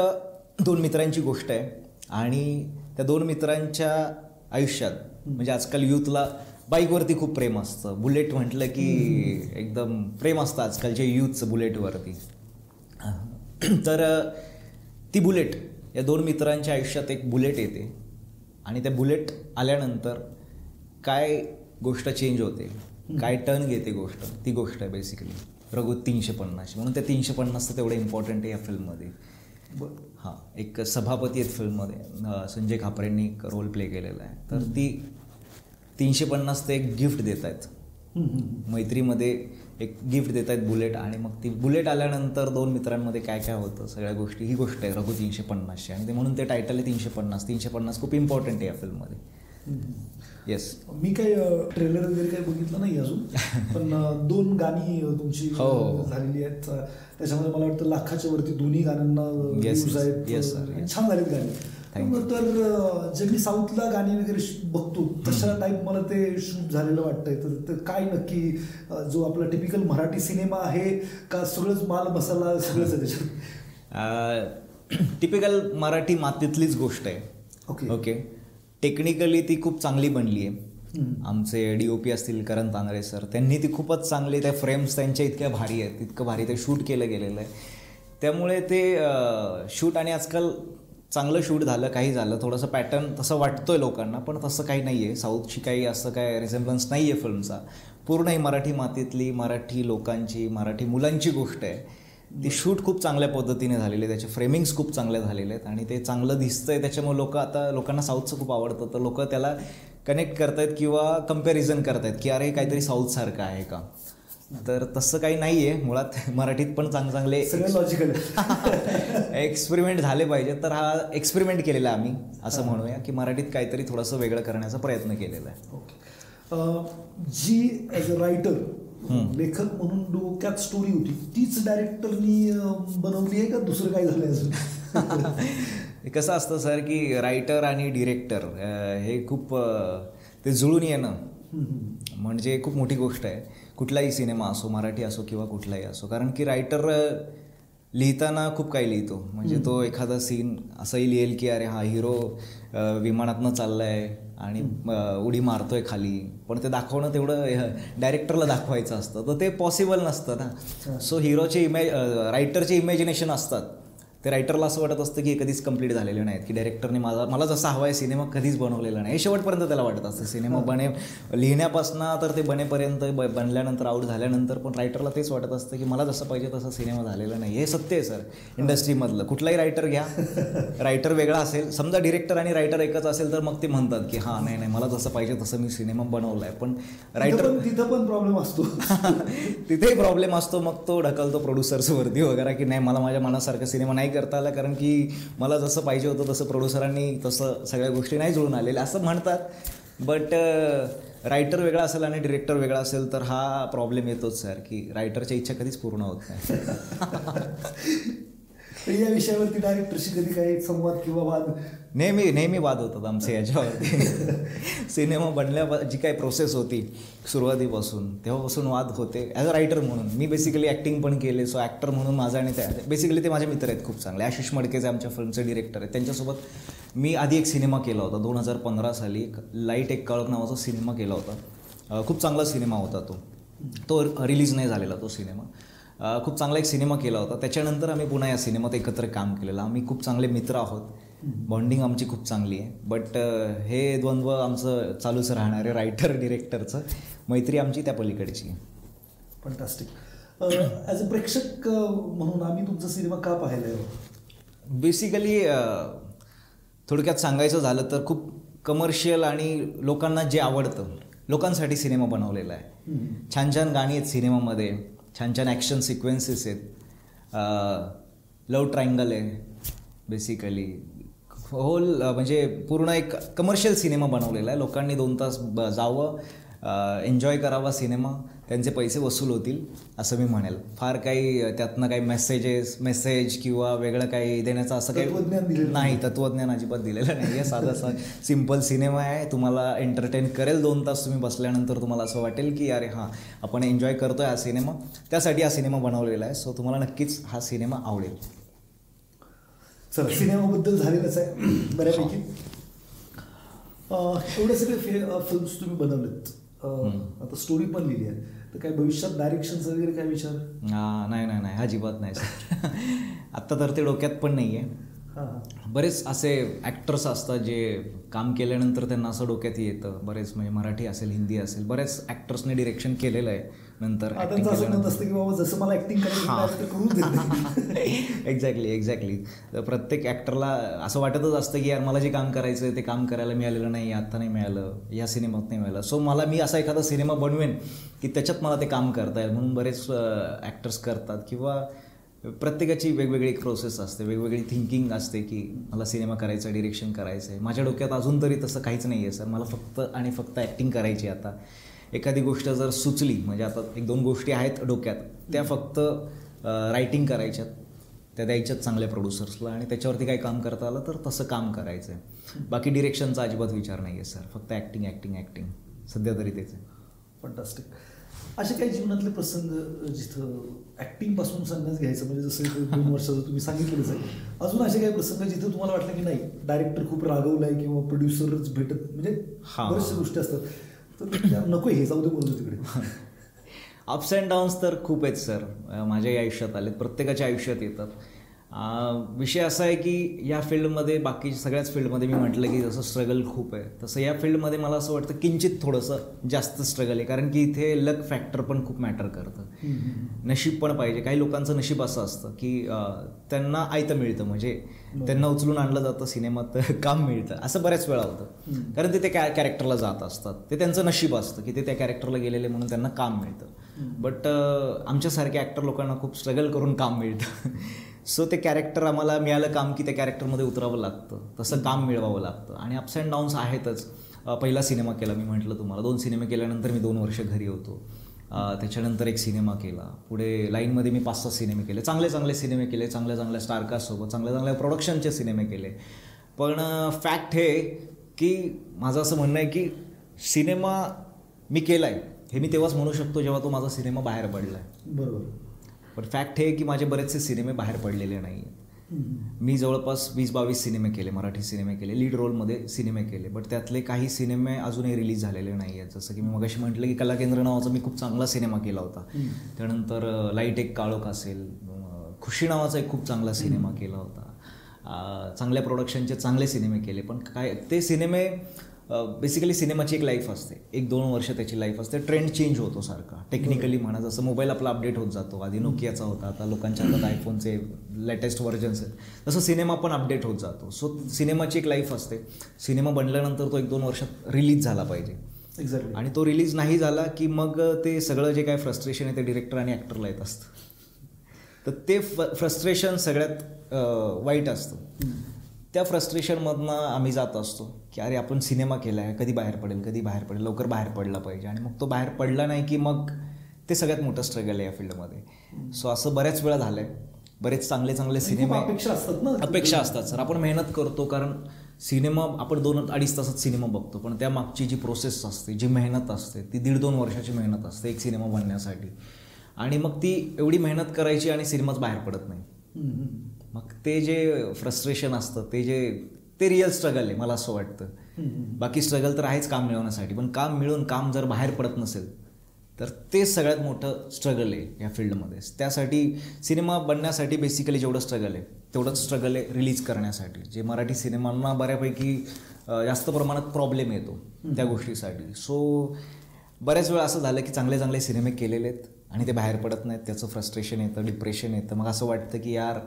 2 मित्रांची गोष्ट आहे आणि त्या 2 मित्रांच्या आयुष्यात, म्हणजे आजकाल यूथला बाईकवरती खूप प्रेम असतं. बुलेट म्हटलं की एकदम प्रेम असतं आजकालच्या यूथचं बुलेटवरती. तर ती बुलेट, या 2 मित्रांच्या आयुष्यात एक बुलेट येते आणि त्या बुलेट आल्यानंतर काय गोष्ट चेंज होते, काय टर्न घेते गोष्ट, ती गोष्ट आहे बेसिकली रघु 350. म्हणून त्या 350 तेवढं इम्पॉर्टंट आहे या फिल्ममध्ये. हां, एक सभापती आहेत फिल्ममध्ये, संजय खापरेंनी एक रोल प्ले केलेला आहे. तर ती 350 ते एक गिफ्ट देत आहेत, मैत्रीमध्ये एक गिफ्ट देत आहेत बुलेट. आणि मग ती बुलेट आल्यानंतर 2 मित्रांमध्ये काय काय होतं सगळ्या गोष्टी, ही गोष्ट आहे रघु 350ची. आणि ते म्हणून ते टायटल आहे 350 खूप इम्पॉर्टंट आहे या फिल्ममध्ये. येस. मी काही ट्रेलर वगैरे काही बघितलं नाही अजून, पण 2 गाणी तुमची झालेली आहेत. त्याच्यामध्ये मला वाटतं लाखाच्या वरती दोन्ही गाण्यांना व्ह्यूज आहेत. छान झालेत गाणी. तर जे मी साऊथला गाणी वगैरे बघतो तशा टाईप मला ते शूट झालेलं वाटतंय. तर काय नक्की जो आपला टिपिकल मराठी सिनेमा आहे का सगळंच माल मसाला सगळंच आहे त्याच्यात? टिपिकल मराठी मातीतलीच गोष्ट आहे. ओके. टेक्निकली ती खूप चांगली बनली आहे. आमचे DOP असतील करण तांगरे सर, त्यांनी ती खूपच चांगली, त्या फ्रेम्स त्यांच्या इतक्या भारी आहेत, इतकं भारी ते शूट केलं गेलेलं आहे. त्यामुळे ते शूट, आणि आजकाल चांगलं शूट झालं, काही झालं, थोडंसं पॅटर्न तसं वाटतोय लोकांना, पण तसं काही नाही आहे. साऊथची काही असं काय रिसेम्बलन्स नाही आहे फिल्मचा. पूर्ण ही मराठी मातीतली, मराठी लोकांची, मराठी मुलांची गोष्ट आहे. ती शूट खूप चांगल्या पद्धतीने झालेली आहे, त्याचे फ्रेमिंग्स खूप चांगले झालेले आहेत आणि ते चांगलं दिसतंय. त्याच्यामुळे लोकांना साऊथचं खूप आवडतं, तर लोक त्याला कनेक्ट करतायत किंवा कम्पॅरिझन करतायत की अरे काहीतरी साऊथसारखं आहे का. तर तसं काही नाही आहे. मुळात मराठीत पण चांगले लॉजिकल एक्सपेरिमेंट झाले पाहिजे. तर हा एक्सपेरिमेंट केलेला आम्ही असं म्हणूया की मराठीत काहीतरी थोडंसं वेगळं करण्याचा प्रयत्न केलेला आहे. ओके. जी ॲज अ रायटर लेखक म्हणून डोक्यात स्टोरी होती तीच डायरेक्टरनी बनवली आहे का दुसरं काय झालं अजून? कसं असतं सर की रायटर आणि डिरेक्टर हे खूप ते जुळून येणं म्हणजे खूप मोठी गोष्ट आहे. कुठलाही सिनेमा असो, मराठी असो किंवा कुठलाही असो, कारण की रायटर लिहिताना खूप काही लिहितो. म्हणजे तो एखादा सीन असंही लिहेल की अरे हा हिरो विमानातनं चाललाय आणि उडी मारतोय खाली, पण ते दाखवणं तेवढं डायरेक्टरला दाखवायचं असतं, तर ते पॉसिबल नसतं ना. सो हिरोचे रायटरचे इमॅजिनेशन असतात, ते रायटरला असं वाटत असतं की हे कधीच कंप्लीट झालेले नाहीत, की डायरेक्टरने मला जसा हवा आहे सिनेमा कधीच बनवलेला नाही, हे शेवटपर्यंत त्याला वाटत असतं. सिनेमा लिहिण्यापासून तर ते बनेपर्यंत, बनल्यानंतर, आउट झाल्यानंतर पण रायटरला तेच वाटत असतं की मला जसं पाहिजे तसा सिनेमा झालेला नाही. हे सत्य आहे सर इंडस्ट्रीमधलं. कुठलाही रायटर घ्या, रायटर वेगळा असेल, समजा डिरेक्टर आणि रायटर एकच असेल तर मग ते म्हणतात की हां नाही मला जसं पाहिजे तसं मी सिनेमा बनवला आहे, पण रायटर तिथं पण प्रॉब्लेम असतो. तिथेही प्रॉब्लेम असतो. मग तो ढकलतो प्रोड्युसर्सवरती वगैरे की नाही मला माझ्या मनासारखं सिनेमा नाही करता आला, कारण की मला जसं पाहिजे होतं तसं प्रोड्युसरांनी तसं सगळ्या गोष्टी नाही जुळून आलेल्या असं म्हणतात. बट रायटर वेगळा असेल आणि डिरेक्टर वेगळा असेल तर हा प्रॉब्लेम येतोच सर, की रायटरच्या इच्छा कधीच पूर्ण होत नाही. या विषयावरती डायरेक्टरशी कधी काही संवाद किंवा वाद? नेहमी वाद होतात आमचे याच्यावरती. सिनेमा बनल्या जी काही प्रोसेस होती सुरुवातीपासून तेव्हापासून वाद होते. ॲज अ रायटर म्हणून मी बेसिकली ॲक्टिंग पण केले, सो ॲक्टर म्हणून माझा आणि बेसिकली ते माझे मित्र आहेत खूप चांगले. आशिष मडके जे आमच्या फिल्मचे डिरेक्टर आहेत, त्यांच्यासोबत मी आधी एक सिनेमा केला होता 2015 साली. लाईट एक कळक नावाचा सिनेमा केला होता. खूप चांगला सिनेमा होता तो रिलीज नाही झालेला तो सिनेमा. खूप चांगला एक सिनेमा केला होता. त्याच्यानंतर आम्ही पुन्हा या सिनेमात एकत्र काम केलेलं. आम्ही खूप चांगले मित्र आहोत, बॉन्डिंग आमची खूप चांगली आहे. बट हे द्वंद्व आमचं चालूच राहणार आहे. रायटर डिरेक्टरचं मैत्री आमची त्या पलीकडची. फंटास्टिक. ॲज अ प्रेक्षक म्हणून आम्ही तुमचा सिनेमा का पाहायला आहे? बेसिकली थोडक्यात सांगायचं झालं तर खूप कमर्शियल आणि लोकांना जे आवडतं लोकांसाठी सिनेमा बनवलेला आहे. छान छान गाणी आहेत सिनेमामध्ये, छान छान ॲक्शन सिक्वेन्सेस आहेत, लव्ह ट्रायंगल आहे. बेसिकली होल म्हणजे पूर्ण एक कमर्शियल सिनेमा बनवलेला आहे. लोकांनी 2 तास जावं, एन्जॉय करावा सिनेमा, त्यांचे पैसे वसूल होतील असं मी म्हणेल. फार काही त्यातनं काही मेसेज किंवा वेगळं काही देण्याचं असं काही नाही, तत्त्वज्ञान अजिबात दिलेलं नाही आहे. साधा सिम्पल सिनेमा आहे, तुम्हाला एंटरटेन करेल. 2 तास तुम्ही बसल्यानंतर तुम्हाला असं वाटेल की अरे हां आपण एन्जॉय करतोय हा सिनेमा, त्यासाठी हा सिनेमा बनवलेला आहे. सो तुम्हाला नक्कीच हा सिनेमा आवडेल. चला, सिनेमाबद्दल झालेलंच आहे बऱ्यापैकी. एवढे सगळे फिल्म्स तुम्ही बनवलेत, आता स्टोरी पण लिहिली आहे, तर काय भविष्यात डायरेक्शनचा वगैरे काय विचार? नाही अजिबात नाही सर. आत्ता तर ते डोक्यात पण नाही आहे. बरेच असे ॲक्टर्स असतात जे काम केल्यानंतर त्यांना असं डोक्यात येतं. बरेच म्हणजे मराठी असेल, हिंदी असेल, बरेच ॲक्टर्सने डिरेक्शन केलेलं आहे. नंतर जसं मला ॲक्टिंग एक्झॅक्टली. तर प्रत्येक ॲक्टरला असं वाटतच असतं की यार मला जे काम करायचं आहे ते काम करायला मिळालेलं नाही, आत्ता नाही मिळालं, या सिनेमात नाही मिळालं. सो मी असा एखादा सिनेमा बनवेन की त्याच्यात मला ते काम करता येईल म्हणून बरेच ॲक्टर्स करतात. किंवा प्रत्येकाची वेगवेगळी एक प्रोसेस असते, वेगवेगळी थिंकिंग असते की मला सिनेमा करायचा आहे, डिरेक्शन करायचं आहे. माझ्या डोक्यात अजून तरी तसं काहीच नाही आहे सर. मला फक्त आणि फक्त ॲक्टिंग करायची. आता एखादी गोष्ट जर सुचली, म्हणजे आता 1-2 गोष्टी आहेत डोक्यात, त्या फक्त रायटिंग करायच्यात, त्या द्यायच्यात चांगल्या प्रोड्युसर्सला आणि त्याच्यावरती काही काम करता आलं तर तसं काम करायचं आहे. बाकी डिरेक्शनचा अजिबात विचार नाही आहे सर. फक्त ॲक्टिंग सध्या तरी तेच आहे. फंटास्टिक. असे काही जीवनातले प्रसंग जिथं ॲक्टिंगपासून संन्यास घ्यायचं, म्हणजे जसं 2 वर्षाचं तुम्ही सांगितलेलंच आहे, अजून असे काही प्रसंग जिथं तुम्हाला वाटलं की नाही डायरेक्टर खूप रागवला आहे किंवा प्रोड्युसरच भेटत, म्हणजे बऱ्याचशा गोष्टी असतात, तर नको हे जाऊ दे बोलतो तिकडे. अप्स अँड डाऊन्स तर खूप आहेत सर, माझ्याही आयुष्यात आलेत, प्रत्येकाच्या आयुष्यात येतात. विषय असा आहे की या फील्डमध्ये, बाकी सगळ्याच फील्डमध्ये मी म्हटलं की जसं स्ट्रगल खूप आहे, तसं या फील्डमध्ये मला असं वाटतं किंचित थोडंसं जास्त स्ट्रगल आहे. कारण की इथे लक फॅक्टर पण खूप मॅटर करतं, नशीब पण पाहिजे. काही लोकांचं नशीब असं असतं की त्यांना आयतं मिळतं, म्हणजे त्यांना उचलून आणलं जातं सिनेमात, काम मिळतं. असं बऱ्याच वेळा होतं, कारण ते त्या कॅरेक्टरला जात असतात, ते त्यांचं नशीब असतं की ते त्या कॅरेक्टरला गेलेले म्हणून त्यांना काम मिळतं. बट आमच्यासारखे ॲक्टर लोकांना खूप स्ट्रगल करून काम मिळतं. सो ते कॅरेक्टर आम्हाला मिळालं काम की त्या कॅरेक्टरमध्ये उतरावं लागतं, तसं काम मिळवावं लागतं आणि अप्स अँड डाऊन्स आहेतच. पहिला सिनेमा केला मी म्हटलं तुम्हाला, 2 सिनेमे केल्यानंतर मी 2 वर्ष घरी होतो. त्याच्यानंतर एक सिनेमा केला, पुढे लाईनमध्ये मी 5-6 सिनेमे केले, चांगले सिनेमे केले, चांगल्या स्टारकास्टसोबत चांगल्या प्रोडक्शनचे सिनेमे केले. पण फॅक्ट हे की माझं असं म्हणणं आहे की सिनेमा मी केला आहे हे मी तेव्हाच म्हणू शकतो जेव्हा तो माझा सिनेमा बाहेर पडला आहे. बरोबर. पण फॅक्ट हे की माझे बरेचसे सिनेमे बाहेर पडलेले नाही आहेत. मी जवळपास 20-22 सिनेमे केले, मराठी सिनेमे केले, लीड रोलमध्ये सिनेमे केले, बट त्यातले काही सिनेमे अजूनही रिलीज झालेले नाही आहेत. जसं की मी मगाशी म्हटलं की कलाकेंद्र नावाचा मी खूप चांगला सिनेमा केला होता. त्यानंतर लाईट एक काळोख असेल, खुशी नावाचा एक खूप चांगला सिनेमा केला होता. चांगल्या प्रोडक्शनचे चांगले सिनेमे केले, पण काय ते सिनेमे बेसिकली सिनेमाची एक लाईफ असते, 1-2 वर्ष त्याची लाईफ असते. ट्रेंड चेंज होतो सारखा, टेक्निकली म्हणा, जसं मोबाईल आपला अपडेट होत जातो. आधी नोकियाचा होता, आता लोकांच्या हातात आयफोनचे लेटेस्ट व्हर्जन्स आहेत, तसं सिनेमा पण अपडेट होत जातो. सो सिनेमाची एक लाईफ असते. सिनेमा बनल्यानंतर तो 1-2 वर्षात रिलीज झाला पाहिजे. एक्झॅक्टली. आणि तो रिलीज नाही झाला की मग ते सगळं जे काय फ्रस्ट्रेशन आहे ते डिरेक्टर आणि ॲक्टरला येत असतं. तर ते फ्रस्ट्रेशन सगळ्यात वाईट असतं. त्या फ्रस्ट्रेशनमधनं आम्ही जात असतो की अरे आपण सिनेमा केला आहे, कधी बाहेर पडेल, लवकर बाहेर पडला पाहिजे. आणि मग तो बाहेर पडला नाही की मग ते सगळ्यात मोठं स्ट्रगल आहे या फील्डमध्ये. सो असं बऱ्याच वेळा झालं आहे. बरेच चांगले सिनेमे अपेक्षा असतात ना. अपेक्षा असतात सर. आपण मेहनत करतो, कारण सिनेमा आपण 2-2.5 तासात सिनेमा बघतो, पण त्या मागची जी प्रोसेस असते, जी मेहनत असते, ती 1.5-2 वर्षाची मेहनत असते एक सिनेमा बनण्यासाठी. आणि मग ती एवढी मेहनत करायची आणि सिनेमाच बाहेर पडत नाही. मग ते जे फ्रस्ट्रेशन असतं ते रिअल स्ट्रगल आहे मला असं वाटतं. बाकी स्ट्रगल तर आहेच काम मिळवण्यासाठी, पण काम मिळून काम जर बाहेर पडत नसेल तर ते सगळ्यात मोठं स्ट्रगल आहे या फील्डमध्ये. त्यासाठी सिनेमा बनण्यासाठी बेसिकली जेवढं स्ट्रगल आहे तेवढंच स्ट्रगल आहे रिलीज करण्यासाठी, जे मराठी सिनेमांना बऱ्यापैकी जास्त प्रमाणात प्रॉब्लेम येतो त्या गोष्टीसाठी. सो बऱ्याच वेळा असं झालं की चांगले सिनेमे केलेले आहेत आणि ते बाहेर पडत नाहीत, त्याचं फ्रस्ट्रेशन येतं, डिप्रेशन येतं. मग असं वाटतं की यार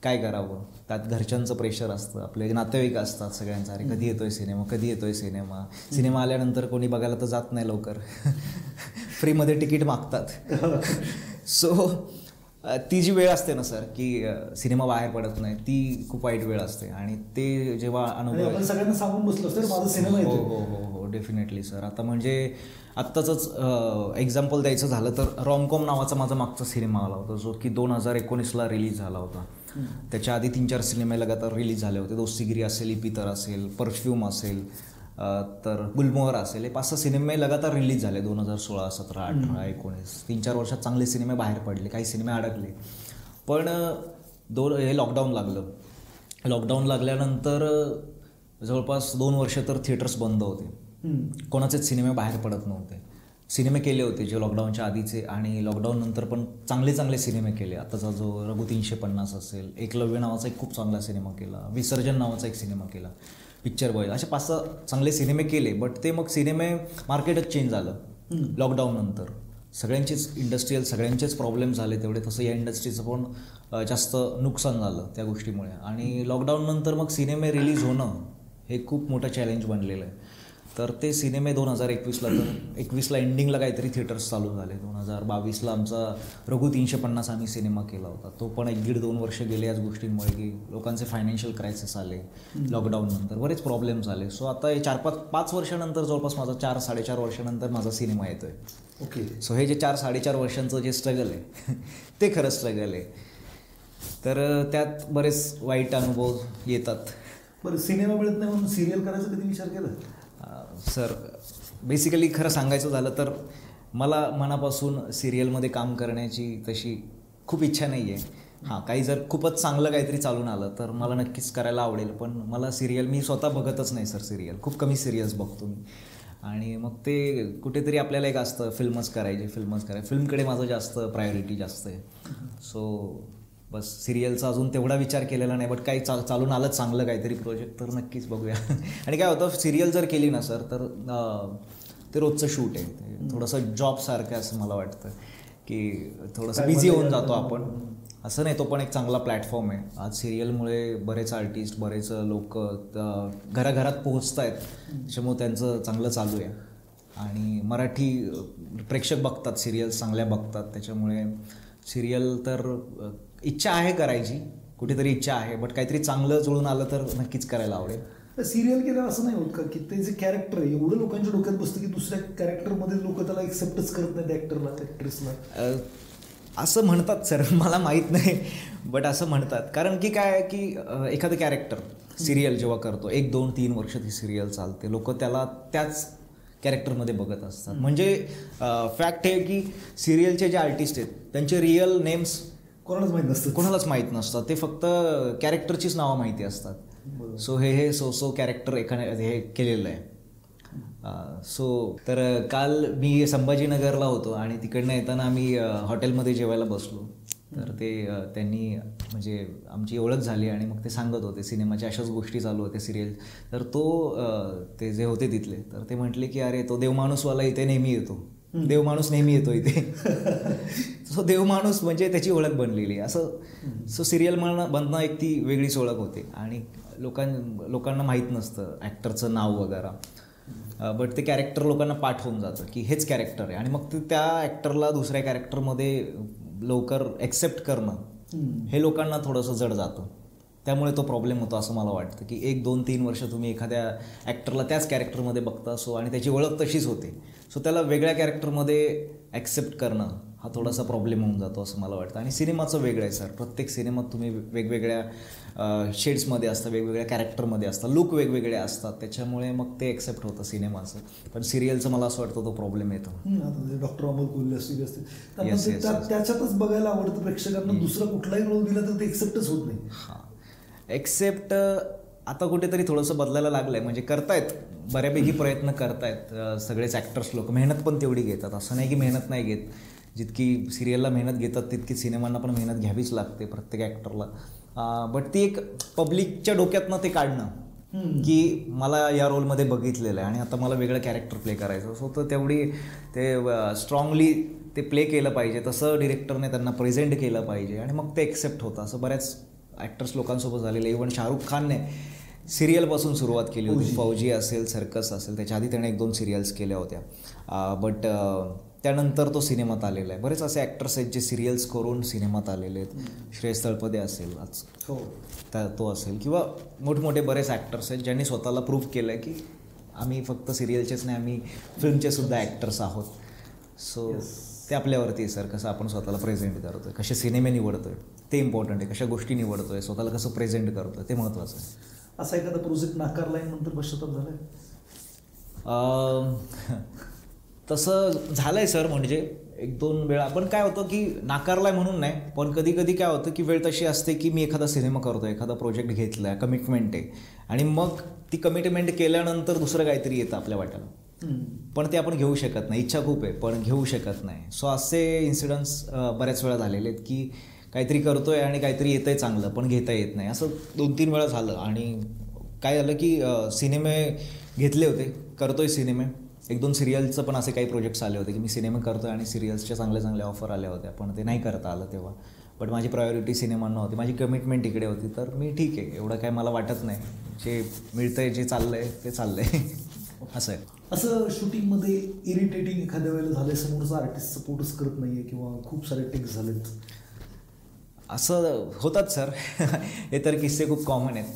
काय करावं. त्यात घरच्यांचं प्रेशर असतं, आपले नातेवाईक असतात सगळ्यांचं, अरे कधी येतोय सिनेमा. सिनेमा आल्यानंतर कोणी बघायला तर जात नाही लवकर, फ्रीमध्ये तिकीट मागतात. सो ती जी वेळ असते ना सर की सिनेमा बाहेर पडत नाही, ती खूप वाईट वेळ असते. आणि ते जेव्हा आपण सगळ्यांना सांगून बसलो तर माझा सिनेमा येतो. हो डेफिनेटली सर. आता म्हणजे आत्ताचंच एक्झाम्पल द्यायचं झालं तर रॉमकॉम नावाचा माझा मागचा सिनेमा आला होता, जो की 2019ला रिलीज झाला होता. त्याच्या आधी 3-4 सिनेमे लगातार रिलीज झाले होते. दोस्तीगिरी असेल, इपितर असेल, परफ्यूम असेल, तर गुलमोहर असेल, हे 5-6 सिनेमे लगातार रिलीज झाले 2016, 17, 18, 19. 3-4 वर्षात चांगले सिनेमे बाहेर पडले, काही सिनेमे अडकले. पण हे लॉकडाऊन लागलं. लॉकडाऊन लागल्यानंतर जवळपास 2 वर्ष तर थिएटर्स बंद होते, कोणाचेच सिनेमे बाहेर पडत नव्हते. सिनेमे केले होते जे लॉकडाऊनच्या आधीचे, आणि लॉकडाऊननंतर पण चांगले सिनेमे केले. आताचा जो रघु 350 असेल, एकलव्य नावाचा एक खूप चांगला सिनेमा केला, विसर्जन नावाचा एक सिनेमा केला, पिक्चर बॉय, असे 5-6 चांगले सिनेमे केले. बट ते मग सिनेमे मार्केटच चेंज झालं लॉकडाऊननंतर. सगळ्यांचेच इंडस्ट्रियल सगळ्यांचेच प्रॉब्लेम झाले तेवढे, तसं या इंडस्ट्रीचं पण जास्त नुकसान झालं त्या गोष्टीमुळे. आणि लॉकडाऊननंतर मग सिनेमे रिलीज होणं हे खूप मोठं चॅलेंज बनलेलं आहे. तर ते सिनेमे 2021ला तर 21ला एंडिंगला काहीतरी थिएटर्स चालू झाले. 2022ला आमचा रघु 350 आम्ही सिनेमा केला होता. तो पण 1-1.5-2 वर्ष गेले याच गोष्टींमुळे की लोकांचे फायनान्शियल क्रायसिस आले लॉकडाऊननंतर, बरेच प्रॉब्लेम्स आले. सो आता हे 4-5 वर्षानंतर जवळपास माझा 4-4.5 वर्षानंतर माझा सिनेमा येतो आहे. ओके. सो हे जे 4-4.5 वर्षांचं जे स्ट्रगल आहे ते खरं स्ट्रगल आहे. तर त्यात बरेच वाईट अनुभव येतात. बरं, सिनेमा मिळत नाही म्हणून सिरियल करायचा कधी विचार केला? सर बेसिकली खरं सांगायचं झालं तर मला मनापासून सिरियलमध्ये काम करण्याची तशी खूप इच्छा नाही आहे. हां, काही जर खूपच चांगलं काहीतरी चालून आलं तर मला नक्कीच करायला आवडेल. पण मला सिरियल मी स्वतः बघतच नाही सर. सिरियल खूप कमी सिरियल्स बघतो मी. आणि मग ते कुठेतरी आपल्याला एक असतं फिल्मच करायची. फिल्मकडे माझं जास्त प्रायोरिटी जास्त आहे. सो बस सिरियलचा अजून तेवढा विचार केलेला नाही. बट काही चालून आलं चांगलं काहीतरी प्रोजेक्ट तर नक्कीच बघूया. आणि काय होतं, सिरियल जर केली ना सर तर ते रोजचं शूट आहे, ते थोडंसं जॉबसारखं असं मला वाटतं की थोडंसं बिझी होऊन जातो आपण. असं नाही, तो पण एक चांगला प्लॅटफॉर्म आहे. आज सिरियलमुळे बरेच आर्टिस्ट, बरेच लोक घराघरात पोहोचत आहेत, त्याच्यामुळे त्यांचं चांगलं चालू आहे. आणि मराठी प्रेक्षक बघतात, सिरियल्स चांगल्या बघतात, त्याच्यामुळे सिरियल तर इच्छा आहे करायची, कुठेतरी इच्छा आहे, बट काहीतरी चांगलं जुळून आलं तर नक्कीच करायला आवडेल. सिरियल केल्यावर असं नाही होत का की ते जे कॅरेक्टर आहे एवढं लोकांच्या डोक्यात बसतं की दुसऱ्या कॅरेक्टरमध्ये लोक त्याला एक्सेप्टच करत नाहीत, ॲक्टरला ॲक्ट्रेसला? असं म्हणतात सर, मला माहीत नाही, बट असं म्हणतात. कारण की काय आहे की एखादं कॅरेक्टर सिरियल जेव्हा करतो 1, 2, 3 वर्ष ती सिरियल चालते, लोक त्याला त्याच कॅरेक्टरमध्ये बघत असतात. म्हणजे फॅक्ट आहे की सिरियलचे जे आर्टिस्ट आहेत त्यांचे रिअल नेम्स कोणालाच माहीत नसतात. ते फक्त कॅरेक्टरचीच नावं माहिती असतात. सो हे सो कॅरेक्टर हे केलेलं आहे. तर काल मी संभाजीनगरला होतो आणि तिकडनं येताना आम्ही हॉटेलमध्ये जेवायला बसलो. तर ते त्यांनी म्हणजे आमची ओळख झाली आणि मग ते सांगत होते सिनेमाच्या अशाच गोष्टी चालू होत्या सिरियल. तर ते जे होते तिथले, तर ते म्हटले की अरे तो देवमाणूसवाला इथे नेहमी येतो, देवमाणूस नेहमी येतो इथे. सो देवमाणूस म्हणजे त्याची ओळख बनलेली असं. सो सिरियल बनणं एक ती वेगळीच ओळख होते आणि लोकांना माहीत नसतं ॲक्टरचं नाव वगैरे, बट ते कॅरेक्टर लोकांना पाठ होऊन जातं की हेच कॅरेक्टर आहे. आणि मग ते त्या ॲक्टरला दुसऱ्या कॅरेक्टरमध्ये लवकर ॲक्सेप्ट करणं हे लोकांना थोडंसं जड जातं. त्यामुळे तो प्रॉब्लेम होतो असं मला वाटतं की 1, 2, 3 वर्ष तुम्ही एखाद्या ॲक्टरला त्याच कॅरेक्टरमध्ये बघता सो आणि त्याची ओळख तशीच होते. सो त्याला वेगळ्या कॅरेक्टरमध्ये ॲक्सेप्ट करणं हा थोडासा प्रॉब्लेम होऊन जातो असं मला वाटतं. आणि सिनेमाचं वेगळं आहे सर, प्रत्येक सिनेमात तुम्ही वेगवेगळ्या शेड्समध्ये असता, वेगवेगळ्या कॅरेक्टरमध्ये असता, लुक वेगवेगळे असतात, त्याच्यामुळे मग ते ॲक्सेप्ट होतं सिनेमाचं. पण सिरियलचं मला असं वाटतं तो प्रॉब्लेम येतो. डॉक्टर अमोल कोल्हे असते त्याच्यातच बघायला आवडतं प्रेक्षकांना, दुसरा कुठलाही रोल दिला तर ते एक्सेप्टच होत नाही. हां, एक्सेप्ट आता कुठेतरी थोडंसं बदलायला लागलं आहे. म्हणजे करतायत, बऱ्यापैकी प्रयत्न करतायत सगळेच ॲक्टर्स लोक, मेहनत पण तेवढी घेतात. असं नाही की मेहनत नाही घेत, जितकी सिरियलला मेहनत घेतात तितकी सिनेमांना पण मेहनत घ्यावीच लागते प्रत्येक ॲक्टरला. बट ती एक पब्लिकच्या डोक्यातनं ते काढणं की मला या रोलमध्ये बघितलेलं आहे आणि आता मला वेगळं कॅरेक्टर प्ले करायचं. सो तर तेवढी ते स्ट्रॉंगली ते प्ले केलं पाहिजे, तसं डिरेक्टरने त्यांना प्रेझेंट केलं पाहिजे आणि मग ते एक्सेप्ट होतं. असं बऱ्याच ॲक्टर्स लोकांसोबत झालेलं आहे. इव्हन शाहरुख खानने सिरियलपासून सुरुवात केली होती. फौजी असेल, सर्कस असेल, त्याच्या आधी त्याने 1-2 सिरियल्स केल्या होत्या. बट त्यानंतर तो सिनेमात आलेला आहे. बरेच असे ॲक्टर्स आहेत जे सिरियल्स करून सिनेमात आलेले आहेत. श्रेयस तळपदे असेल आज, तो असेल, किंवा मोठमोठे बरेच ॲक्टर्स आहेत ज्यांनी स्वतःला प्रूव्ह केलं आहे की आम्ही फक्त सिरियलचेच नाही, आम्ही फिल्मचे सुद्धा ॲक्टर्स आहोत. सो ते आपल्यावरती आहे सर, कसं आपण स्वतःला प्रेझेंट करतो आहे, कसे सिनेमे निवडतो आहे ते इम्पॉर्टंट आहे, कशा गोष्टी निवडतो आहे, स्वतःला कसं प्रेझेंट करतो आहे ते महत्त्वाचं आहे. असा एखादा प्रोजेक्ट नाकारला नंतर पश्चाताप झाला आहे? तसं झालं आहे सर, म्हणजे 1-2 वेळा. पण काय होतं की नाकारला आहे म्हणून नाही, पण कधी कधी काय होतं की वेळ तशी असते की मी एखादा सिनेमा करतो आहे, एखादा प्रोजेक्ट घेतला आहे, कमिटमेंट आहे, आणि मग ती कमिटमेंट केल्यानंतर दुसरं काहीतरी येतं आपल्या वाट्याला, पण ते आपण घेऊ शकत नाही. इच्छा खूप आहे पण घेऊ शकत नाही. सो असे इन्सिडंट्स बऱ्याच वेळा झालेले आहेत की काहीतरी करतो आहे आणि काहीतरी येतं आहे चांगलं पण घेता येत नाही. असं 2-3 वेळा झालं. आणि काय झालं की सिनेमे घेतले होते, करतो आहे सिनेमे, 1-2 सिरियलचं पण असे काही प्रोजेक्ट्स आले होते की मी सिनेमे करतो आहे आणि सिरियल्सच्या चांगल्या ऑफर आल्या होत्या, पण ते नाही करता आलं तेव्हा. बट माझी प्रायोरिटी सिनेमांना होती, माझी कमिटमेंट इकडे होती, तर मी ठीक आहे, एवढं काय मला वाटत नाही, जे मिळतं आहे, जे चाललं आहे ते चाललं आहे. असं आहे. असं शूटिंगमध्ये इरिटेटिंग एखाद्या वेळेला झालं, समोरचा आर्टिस्ट सपोर्टच करत नाही आहे किंवा खूप सारे टेक्स झालेत, असं होतात सर. हे तर किस्से खूप कॉमन आहेत.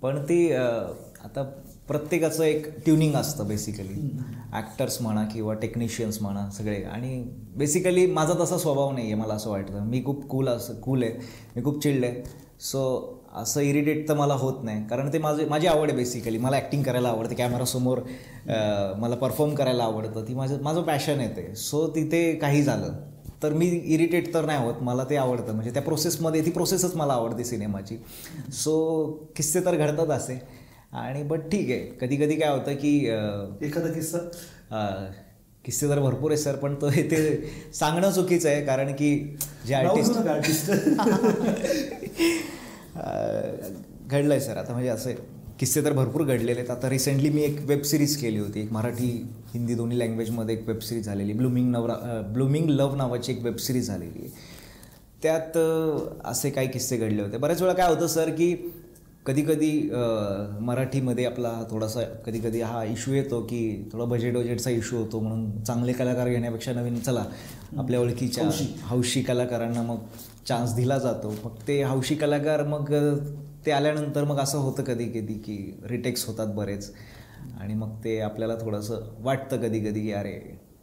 पण ती आता प्रत्येकाचं एक ट्युनिंग असतं बेसिकली, ॲक्टर्स म्हणा किंवा टेक्निशियन्स म्हणा सगळे. आणि बेसिकली माझा तसा स्वभाव नाही आहे, मला असं वाटतं. मी खूप कूल आहे, मी खूप चिल्ड आहे. सो असं इरिटेट तर मला होत नाही, कारण ते माझी आवड आहे बेसिकली. मला ॲक्टिंग करायला आवडते, कॅमेरासमोर मला परफॉर्म करायला आवडतं, ती माझं पॅशन आहे ते. सो तिथे काही झालं तर मी इरिटेट तर नाही होत, मला ते आवडतं. म्हणजे त्या प्रोसेसमध्ये ती प्रोसेसच मला आवडते सिनेमाची. सो किस्से तर घडतात असे. आणि बट ठीक आहे, कधी कधी काय होतं की एखादा किस्से तर भरपूर आहे सर, पण ते सांगणं चुकीचं आहे, कारण की जे आर्टिस्ट घडलं आहे सर. आता म्हणजे असे किस्से तर भरपूर घडलेले आहेत. आता रिसेंटली मी एक वेब सिरीज केली होती, एक मराठी हिंदी दोन्ही लँग्वेजमध्ये एक वेब सिरीज झालेली, ब्लूमिंग लव्ह नावाची एक वेब सिरीज झालेली आहे. त्यात असे काही किस्से घडले होते. बऱ्याच वेळा काय होतं सर की कधी मराठीमध्ये आपला थोडासा कधी हा इश्यू येतो की थोडा बजेटचा इश्यू होतो, म्हणून चांगले कलाकार घेण्यापेक्षा नवीन चला आपल्या ओळखीच्या हौशी कलाकारांना मग चान्स दिला जातो. मग ते हौशी कलाकार मग ते आल्यानंतर मग असं होतं कधी की रिटेक्स होतात बरेच, आणि मग ते आपल्याला थोडंसं वाटतं कधी की अरे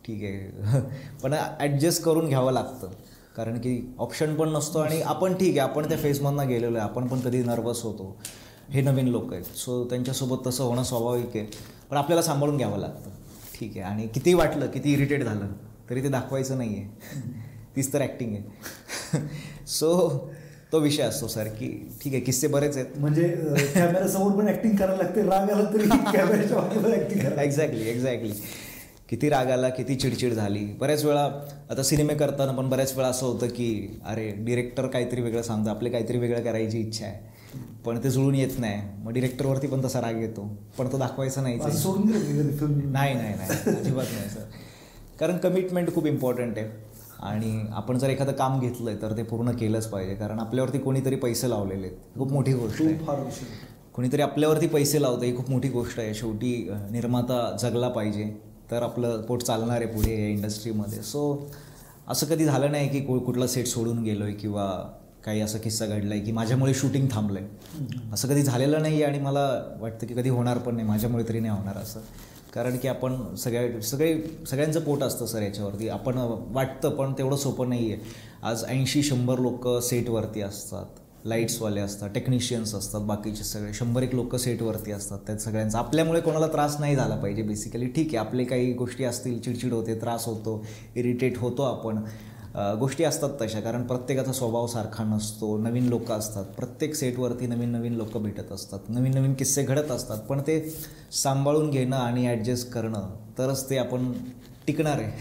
ठीक आहे पण ॲडजस्ट करून घ्यावं लागतं, कारण की ऑप्शन पण नसतो. आणि आपण ठीक आहे, आपण त्या फेजमधनं गेलेलो आहे, आपण पण कधी नर्वस होतो. हे नवीन लोक आहेत, सो त्यांच्यासोबत तसं होणं स्वाभाविक आहे, पण आपल्याला सांभाळून घ्यावं लागतं. ठीक आहे, आणि किती वाटलं, किती इरिटेट झालं तरी ते दाखवायचं नाही आहे, तीच तर ॲक्टिंग आहे. सो तो विषय असतो सर की ठीक आहे, किस्से बरेच आहेत. म्हणजे कॅमेऱ्यासमोर पण ॲक्टिंग करायला लागते, राग आला तरी कॅमेऱ्याच्या मागे ॲक्टिंग करायला. एक्झॅक्टली. किती राग आला, किती चिडचिड झाली. बऱ्याच वेळा आता सिनेमे करताना पण बऱ्याच वेळा असं होतं की अरे डिरेक्टर काहीतरी वेगळं सांगतो, आपले काहीतरी वेगळं करायची इच्छा आहे, पण ते जुळून येत नाही. मग डिरेक्टरवरती पण तसा राग येतो, पण तो दाखवायचा नाही. नाही अजिबात नाही सर, कारण कमिटमेंट खूप इम्पॉर्टंट आहे. आणि आपण जर एखादं काम घेतलंय तर ते पूर्ण केलंच पाहिजे, कारण आपल्यावरती कोणीतरी पैसे लावलेले आहेत. खूप मोठी गोष्ट आहे, कोणीतरी आपल्यावरती पैसे लावतं, ही खूप मोठी गोष्ट आहे. शेवटी निर्माता जगला पाहिजे तर आपलं पोट चालणार आहे पुढे या इंडस्ट्रीमध्ये. सो असं कधी झालं नाही की कुठला सेट सोडून गेलो आहे किंवा काही असा किस्सा घडला आहे की माझ्यामुळे शूटिंग थांबलं आहे. असं कधी झालेलं नाही आहे, आणि मला वाटतं की कधी होणार पण नाही, माझ्यामुळे तरी नाही होणार असं. कारण की आपण सगळ्यांचं पोट असतं सर याच्यावरती. आपण वाटतं पण तेवढं सोपं नाही आहे. आज 80-100 लोक सेटवरती असतात, लाईट्सवाले असतात, टेक्निशियन्स असतात, बाकीचे सगळे 100 लोक सेटवरती असतात. त्यात सगळ्यांचा आपल्यामुळे कोणाला त्रास नाही झाला पाहिजे बेसिकली. ठीक आहे, आपले काही गोष्टी असतील, चिडचिड होते, त्रास होतो, इरिटेट होतो आपण, गोष्टी असतात तशा, कारण प्रत्येकाचा स्वभाव सारखा नसतो. नवीन लोक असतात, प्रत्येक सेटवरती नवीन लोक भेटत असतात, नवीन किस्से घडत असतात, पण ते सांभाळून घेणं आणि ॲडजस्ट करणं तरच ते आपण टिकणार आहे,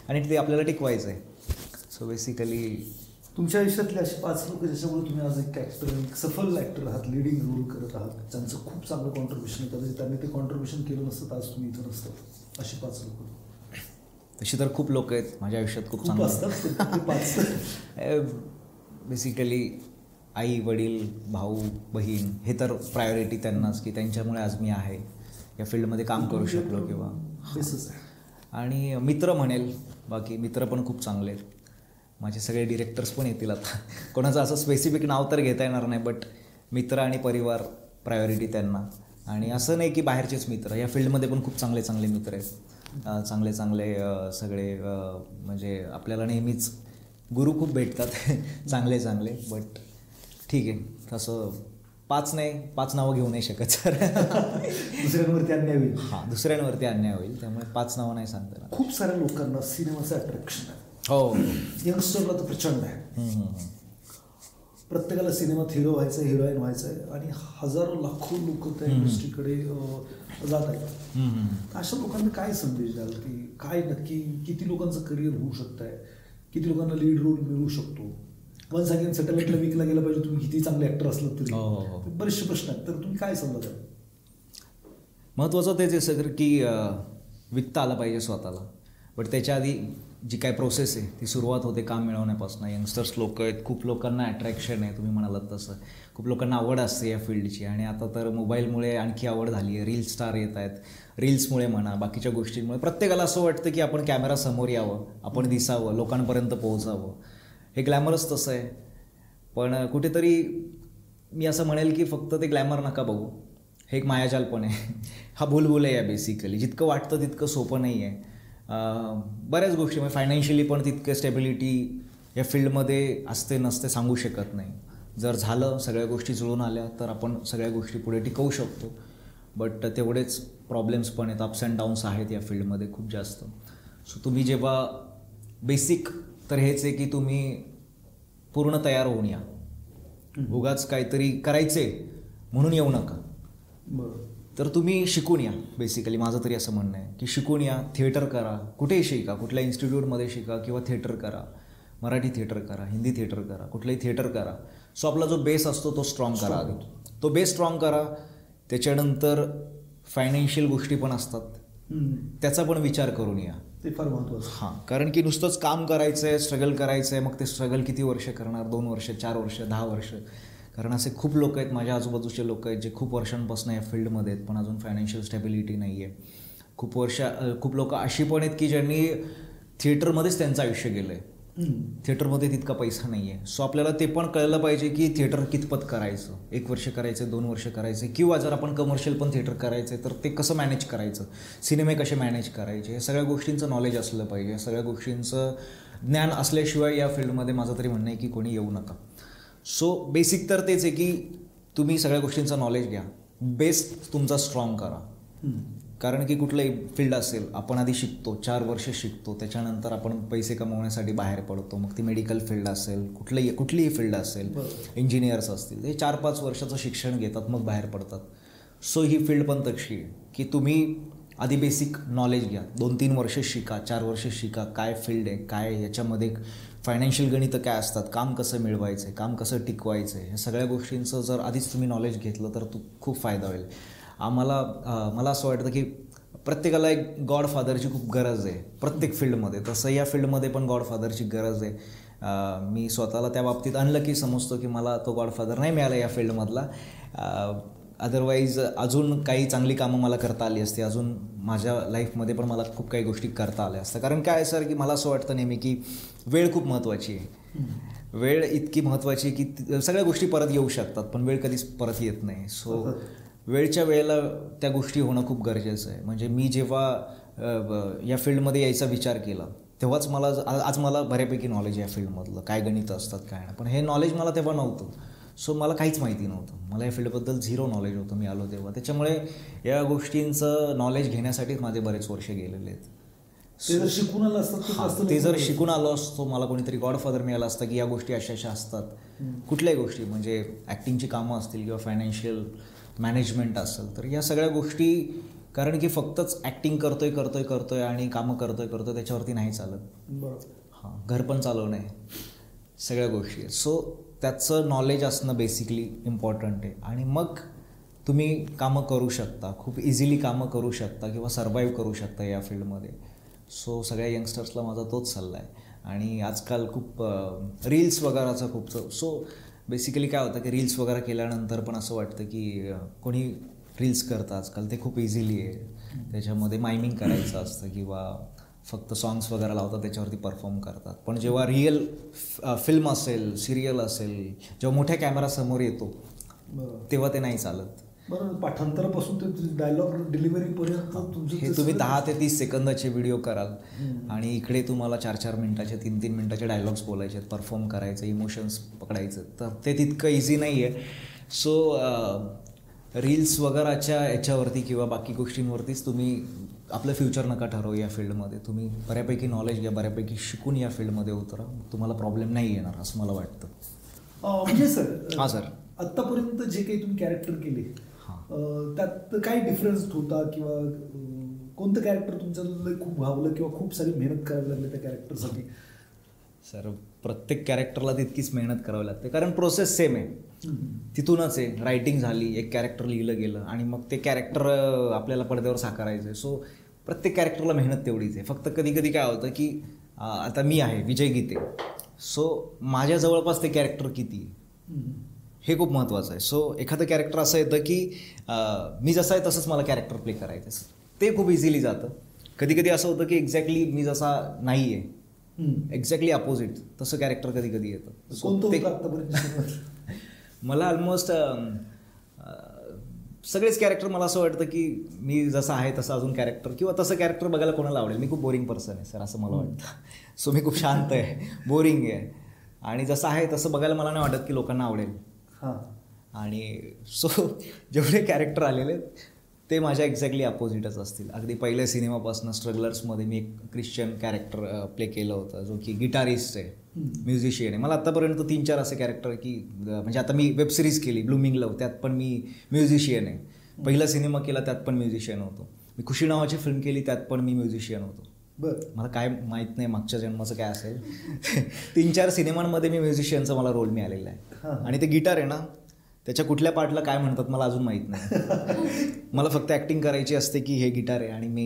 आणि ते आपल्याला टिकवायचं आहे. सो बेसिकली तुमच्या आयुष्यातले असे 5 लोक ज्याच्यामुळे तुम्ही आज एक ॲक्टर, एक सफल ॲक्टर आहात, लिडिंग रोल करत आहात, ज्यांचं खूप चांगलं कॉन्ट्रीब्युशन आहे, कदाचित त्यांनी ते कॉन्ट्रीब्युशन केलं नसतं तर आज तुम्ही इथं नसतं. अशी 5 लोक. तशी तर खूप लोक आहेत माझ्या आयुष्यात, खूप चांगलं असतात. बेसिकली आई वडील भाऊ बहीण हे तर प्रायोरिटी त्यांनाच, की त्यांच्यामुळे आज मी आहे, या फील्डमध्ये काम करू शकलो किंवा. आणि मित्र म्हणेल, बाकी मित्र पण खूप चांगले आहेत माझे. सगळे डिरेक्टर्स पण येतील आता, कोणाचं असं स्पेसिफिक नाव तर घेता येणार नाही, बट मित्र आणि परिवार प्रायोरिटी त्यांना. आणि असं नाही की बाहेरचेच मित्र, या फील्डमध्ये पण खूप चांगले मित्र आहेत, चांगले सगळे. म्हणजे आपल्याला नेहमीच गुरु खूप भेटतात चांगले. बट ठीक आहे, तसं 5 नावं घेऊ नाही शकत सर. दुसऱ्यांवरती अन्याय होईल. दुसऱ्यांवरती अन्याय होईल, त्यामुळे 5 नावं नाही सांगता. खूप साऱ्या लोकांना सिनेमाचं अट्रॅक्शन आहे. हो, यंगस्टरला तर प्रचंड आहे. प्रत्येकाला सिनेमात हिरो व्हायचं आहे, हिरोईन व्हायचं आहे, आणि हजारो लाखो लोक त्या इंडस्ट्रीकडे जात आहेत. अशा लोकांना काय संदेश द्याल, की काय नक्की किती लोकांचं करिअर होऊ शकत आहे, किती लोकांना लीड रोल मिळू शकतो? वन सेकंड सेटलमेंटला विकला गेला पाहिजे, तुम्ही किती चांगले ॲक्टर असलं तरी. बरेचसे प्रश्न आहेत, तर तुम्ही काय सल्ला द्याल? महत्त्वाचं तेच आहे सर की विकता आलं पाहिजे स्वतःला. बट त्याच्या आधी जी काय प्रोसेस आहे ती सुरुवात होते काम मिळवण्यापासून. यंगस्टर्स लोक आहेत, खूप लोकांना अट्रॅक्शन आहे, तुम्ही म्हणालात तसं, खूप लोकांना आवड असते या फील्डची. आणि आता तर मोबाईलमुळे आणखी आवड झाली आहे, रील स्टार येत आहेत, रील्समुळे म्हणा, बाकीच्या गोष्टींमुळे प्रत्येकाला असं वाटतं की आपण कॅमेरा समोर यावं, आपण दिसावं, लोकांपर्यंत पोहोचावं. हे ग्लॅमरच तसं आहे. पण कुठेतरी मी असं म्हणेल की फक्त ते ग्लॅमर नका बघू, हे एक मायाजाल पण आहे. हा भूलभूल आहे बेसिकली. जितकं वाटतं तितकं सोपं नाही आहे. बऱ्याच गोष्टी म्हणजे फायनान्शियली पण तितकं स्टेबिलिटी या फील्डमध्ये असते नसते सांगू शकत नाही. जर झालं, सगळ्या गोष्टी जुळून आल्या तर आपण सगळ्या गोष्टी पुढे टिकवू शकतो. बट तेवढेच प्रॉब्लेम्स पण आहेत, अप्स अँड डाऊन्स आहेत या फील्डमध्ये खूप जास्त. सो तुम्ही जेव्हा बेसिक तर हेच आहे की तुम्ही पूर्ण तयार होऊन या. उगाच काहीतरी करायचे म्हणून येऊ नका. तर तुम्ही शिकून या. बेसिकली माझं तरी असं म्हणणं आहे की शिकून या, थिएटर करा, कुठेही शिका, कुठल्या इन्स्टिट्यूटमध्ये शिका किंवा थिएटर करा, मराठी थिएटर करा, हिंदी थिएटर करा, कुठलंही थिएटर करा. सो आपला जो बेस असतो तो स्ट्रॉंग करा. तो बेस स्ट्रॉंग करा. त्याच्यानंतर फायनान्शियल गोष्टी पण असतात, त्याचा पण विचार करून या. ते फार महत्त्वाचं. कारण की नुसतंच काम करायचं आहे, स्ट्रगल करायचं आहे, मग ते स्ट्रगल किती वर्ष करणार, 2 वर्ष, 4 वर्ष, 10 वर्ष. कारण असे खूप लोक आहेत, माझ्या आजूबाजूचे लोक आहेत जे खूप वर्षांपासून या फील्डमध्ये आहेत पण अजून फायनान्शियल स्टॅबिलिटी नाही आहे. खूप लोक अशी पण आहेत की ज्यांनी थिएटरमध्येच त्यांचं आयुष्य गेलं आहे. थिएटरमध्ये तितका पैसा नाही आहे. सो आपल्याला ते पण कळलं पाहिजे की थिएटर कितपत करायचं, 1 वर्ष करायचं, 2 वर्ष करायचे, किंवा जर आपण कमर्शियल पण थिएटर करायचं तर ते कसं मॅनेज करायचं, सिनेमे कसे मॅनेज करायचे, हे सगळ्या गोष्टींचं नॉलेज असलं पाहिजे. सगळ्या गोष्टींचं ज्ञान असल्याशिवाय या फील्डमध्ये माझं तरी म्हणणं आहे की कोणी येऊ नका. सो बेसिक तर तेच आहे की तुम्ही सगळ्या गोष्टींचं नॉलेज घ्या, बेस तुमचा स्ट्रॉंग करा. कारण की कुठलंही फील्ड असेल, आपण आधी शिकतो, 4 वर्ष शिकतो, त्याच्यानंतर आपण पैसे कमवण्यासाठी बाहेर पडतो. मग ती मेडिकल फील्ड असेल, कुठलीही फील्ड असेल, इंजिनियर्स असतील, हे 4-5 वर्षाचं शिक्षण घेतात मग बाहेर पडतात. सो ही फील्ड पण तशी आहे की तुम्ही आधी बेसिक नॉलेज घ्या, 2-3 वर्ष शिका, 4 वर्ष शिका, काय फील्ड आहे, काय याच्यामध्ये फायनान्शियल गणितं काय असतात, काम कसं मिळवायचं आहे, काम कसं टिकवायचं आहे, ह्या सगळ्या गोष्टींचं जर आधीच तुम्ही नॉलेज घेतलं तर खूप फायदा होईल. मला असं वाटतं की प्रत्येकाला एक गॉडफादरची खूप गरज आहे प्रत्येक फील्डमध्ये, तसं या फील्डमध्ये पण गॉडफादरची गरज आहे. मी स्वतःला त्या बाबतीत अनलकी समजतो की मला तो गॉडफादर नाही मिळाला या फील्डमधला. अदरवाईज अजून काही चांगली कामं मला करता आली असती, अजून माझ्या लाईफमध्ये पण मला खूप काही गोष्टी करता आल्या असत्या. कारण काय सर की मला असं वाटतं नेहमी की वेळ खूप महत्त्वाची आहे. वेळ इतकी महत्त्वाची आहे की सगळ्या गोष्टी परत येऊ शकतात पण वेळ कधीच परत येत नाही. सो वेळच्या वेळेला त्या गोष्टी होणं खूप गरजेचं आहे. म्हणजे मी जेव्हा या फील्डमध्ये यायचा विचार केला तेव्हाच आज मला बऱ्यापैकी नॉलेज या फील्डमधलं, काय गणित असतात काय नाही, पण हे नॉलेज मला तेव्हा नव्हतं. सो मला काहीच माहिती नव्हतं, मला या फील्डबद्दल 0 नॉलेज होतं मी आलो तेव्हा. त्याच्यामुळे या गोष्टींचं नॉलेज घेण्यासाठीच माझे बरेच वर्ष गेलेले आहेत. ते जर शिकून आलं असतं, ते जर शिकून आलो असतो, मला कोणीतरी गॉडफादर मिळाला असतं की या गोष्टी अशा असतात, कुठल्याही गोष्टी म्हणजे ॲक्टिंगची कामं असतील किंवा फायनान्शियल मॅनेजमेंट असेल, तर या सगळ्या गोष्टी, कारण की फक्तच ॲक्टिंग करतोय आणि कामं करतोय त्याच्यावरती नाही चालत. बरोबर. घर पण चालवणं आहे, सगळ्या गोष्टी आहेत. सो त्याचं नॉलेज असणं बेसिकली इम्पॉर्टंट आहे. आणि मग तुम्ही कामं करू शकता, खूप इझिली कामं करू शकता किंवा सर्वाईव्ह करू शकता या फील्डमध्ये. सो सगळ्या यंगस्टर्सला माझा तोच सल्ला आहे. आणि आजकाल खूप रील्स वगैरेचा खूप, सो बेसिकली काय होतं की रील्स वगैरे केल्यानंतर पण असं वाटतं की कोणी रील्स करतं आजकाल, ते खूप इझिली आहे. त्याच्यामध्ये मायमिंग करायचं असतं किंवा फक्त सॉंग्स वगैरे लावतात त्याच्यावरती परफॉर्म करतात. पण जेव्हा रिअल फिल्म असेल, सिरियल असेल, जेव्हा मोठ्या कॅमेरासमोर येतो तेव्हा ते नाही चालत. बरोबर. पाठांतरापासून ते डायलॉग डिलिव्हरीपर्यंत हे तुम्ही 10 ते 30 सेकंदाचे व्हिडिओ कराल आणि इकडे तुम्हाला 4-4 मिनिटाचे, 3-3 मिनिटाचे डायलॉग्स बोलायचे, परफॉर्म करायचं, इमोशन्स पकडायचं, तर ते तितकं इझी नाही आहे. सो रील्स वगैरेच्या याच्यावरती किंवा बाकी गोष्टींवरतीच तुम्ही आपलं फ्युचर नका ठरवू या फील्डमध्ये. तुम्ही बऱ्यापैकी नॉलेज घ्या, बऱ्यापैकी शिकून या फील्डमध्ये उतरा, तुम्हाला प्रॉब्लेम नाही येणार असं मला वाटतं. म्हणजे सर, हां सर, आत्तापर्यंत जे काही तुम्ही कॅरेक्टर केले त्यात काय डिफरन्स होता किंवा कोणतं कॅरेक्टर तुमच्याला खूप भावलं किंवा खूप सारी मेहनत करावी लागली त्या कॅरेक्टरसाठी? सर प्रत्येक कॅरेक्टरला तितकीच मेहनत करावी लागते, कारण प्रोसेस सेम आहे. तिथूनच आहे, रायटिंग झाली, एक कॅरेक्टर लिहिलं गेलं आणि मग ते कॅरेक्टर आपल्याला पडद्यावर साकारायचं आहे. सो प्रत्येक कॅरेक्टरला मेहनत तेवढीच आहे. फक्त कधी कधी काय होतं की आता मी आहे विजय गीते, सो माझ्या जवळपास ते कॅरेक्टर किती हे खूप महत्त्वाचं आहे. सो एखादं कॅरेक्टर असं येतं की मी जसं आहे तसंच मला कॅरेक्टर प्ले करायचं, ते खूप इझिली जातं. कधी कधी असं होतं की एक्झॅक्टली मी जसा नाही आहे, एक्झॅक्टली अपोजिट तसं कॅरेक्टर कधी कधी येतं. मला ऑलमोस्ट सगळेच कॅरेक्टर, मला असं वाटतं की मी जसं आहे तसं अजून कॅरेक्टर किंवा तसं कॅरेक्टर बघायला कोणाला आवडेल. मी खूप बोरिंग पर्सन आहे सर, असं मला वाटतं. सो मी खूप शांत आहे, बोरिंग आहे, आणि जसं आहे तसं बघायला मला नाही वाटत की लोकांना आवडेल. आणि सो जेवढे कॅरेक्टर आलेले ते माझ्या एक्झॅक्टली अपोजिटच असतील. अगदी पहिल्या सिनेमापासून स्ट्रगलर्समध्ये मी एक ख्रिश्चन कॅरेक्टर प्ले केलं होतं, जो की गिटारिस्ट आहे, म्युझिशियन आहे. मला आत्तापर्यंत 3-4 असे कॅरेक्टर की म्हणजे आता मी वेब सिरीज केली ब्लूमिंग लव, त्यात पण मी म्युझिशियन आहे. पहिला सिनेमा केला त्यात पण म्युझिशियन होतो. मी खुशी नावाची फिल्म केली त्यात पण मी म्युझिशियन होतो. मला काय माहीत नाही मागच्या जन्माचं काय असेल. 3-4 सिनेमांमध्ये मी म्युझिशियनचा मला रोल मिळालेला आहे. आणि ते गिटार आहे ना, त्याच्या कुठल्या पार्टला काय म्हणतात मला अजून माहीत नाही. मला फक्त ॲक्टिंग करायची असते की हे गिटार आहे आणि मी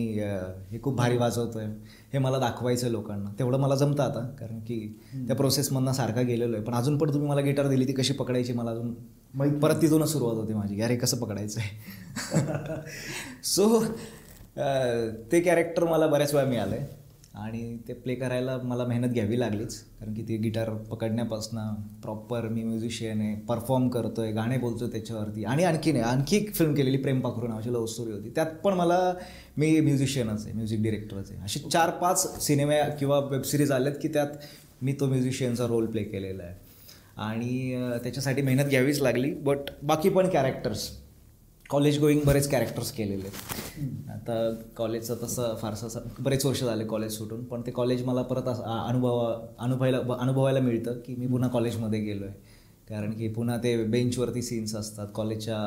हे खूप भारी वाजवतोय, हे मला दाखवायचं आहे लोकांना. तेवढं मला जमतं आता, कारण की त्या प्रोसेसमधनं सारखा गेलेलो आहे. पण अजून पण तुम्ही मला गिटार दिली ती कशी पकडायची मला अजून परत तिथूनच सुरुवात होती माझी, अरे कसं पकडायचं आहे. सो ते कॅरेक्टर मला बऱ्याच वेळा मिळालं आहे आणि ते प्ले करायला मला मेहनत घ्यावी लागलीच, कारण की ते गिटार पकडण्यापासनं प्रॉपर मी म्युझिशियन आहे, परफॉर्म करतो आहे, गाणे बोलतो त्याच्यावरती. आणि आणखी एक फिल्म केलेली प्रेम पाखरू नावाची लव्ह स्टोरी होती, त्यात पण मी म्युझिशियनच आहे, म्युझिक डिरेक्टरच आहे. असे 4-5 सिनेमे किंवा वेबसिरीज आल्यात की त्यात मी तो म्युझिशियनचा रोल प्ले केलेला आहे आणि त्याच्यासाठी मेहनत घ्यावीच लागली. बट बाकी पण कॅरेक्टर्स, कॉलेज गोईंग बरेच कॅरेक्टर्स केलेले आहेत. आता कॉलेजचं तसं फारसं बरेच वर्ष झाले कॉलेज सुटून, पण ते कॉलेज मला परत अनुभवायला मिळतं की मी पुन्हा कॉलेजमध्ये गेलो आहे. कारण की पुन्हा ते बेंचवरती सीन्स असतात, कॉलेजच्या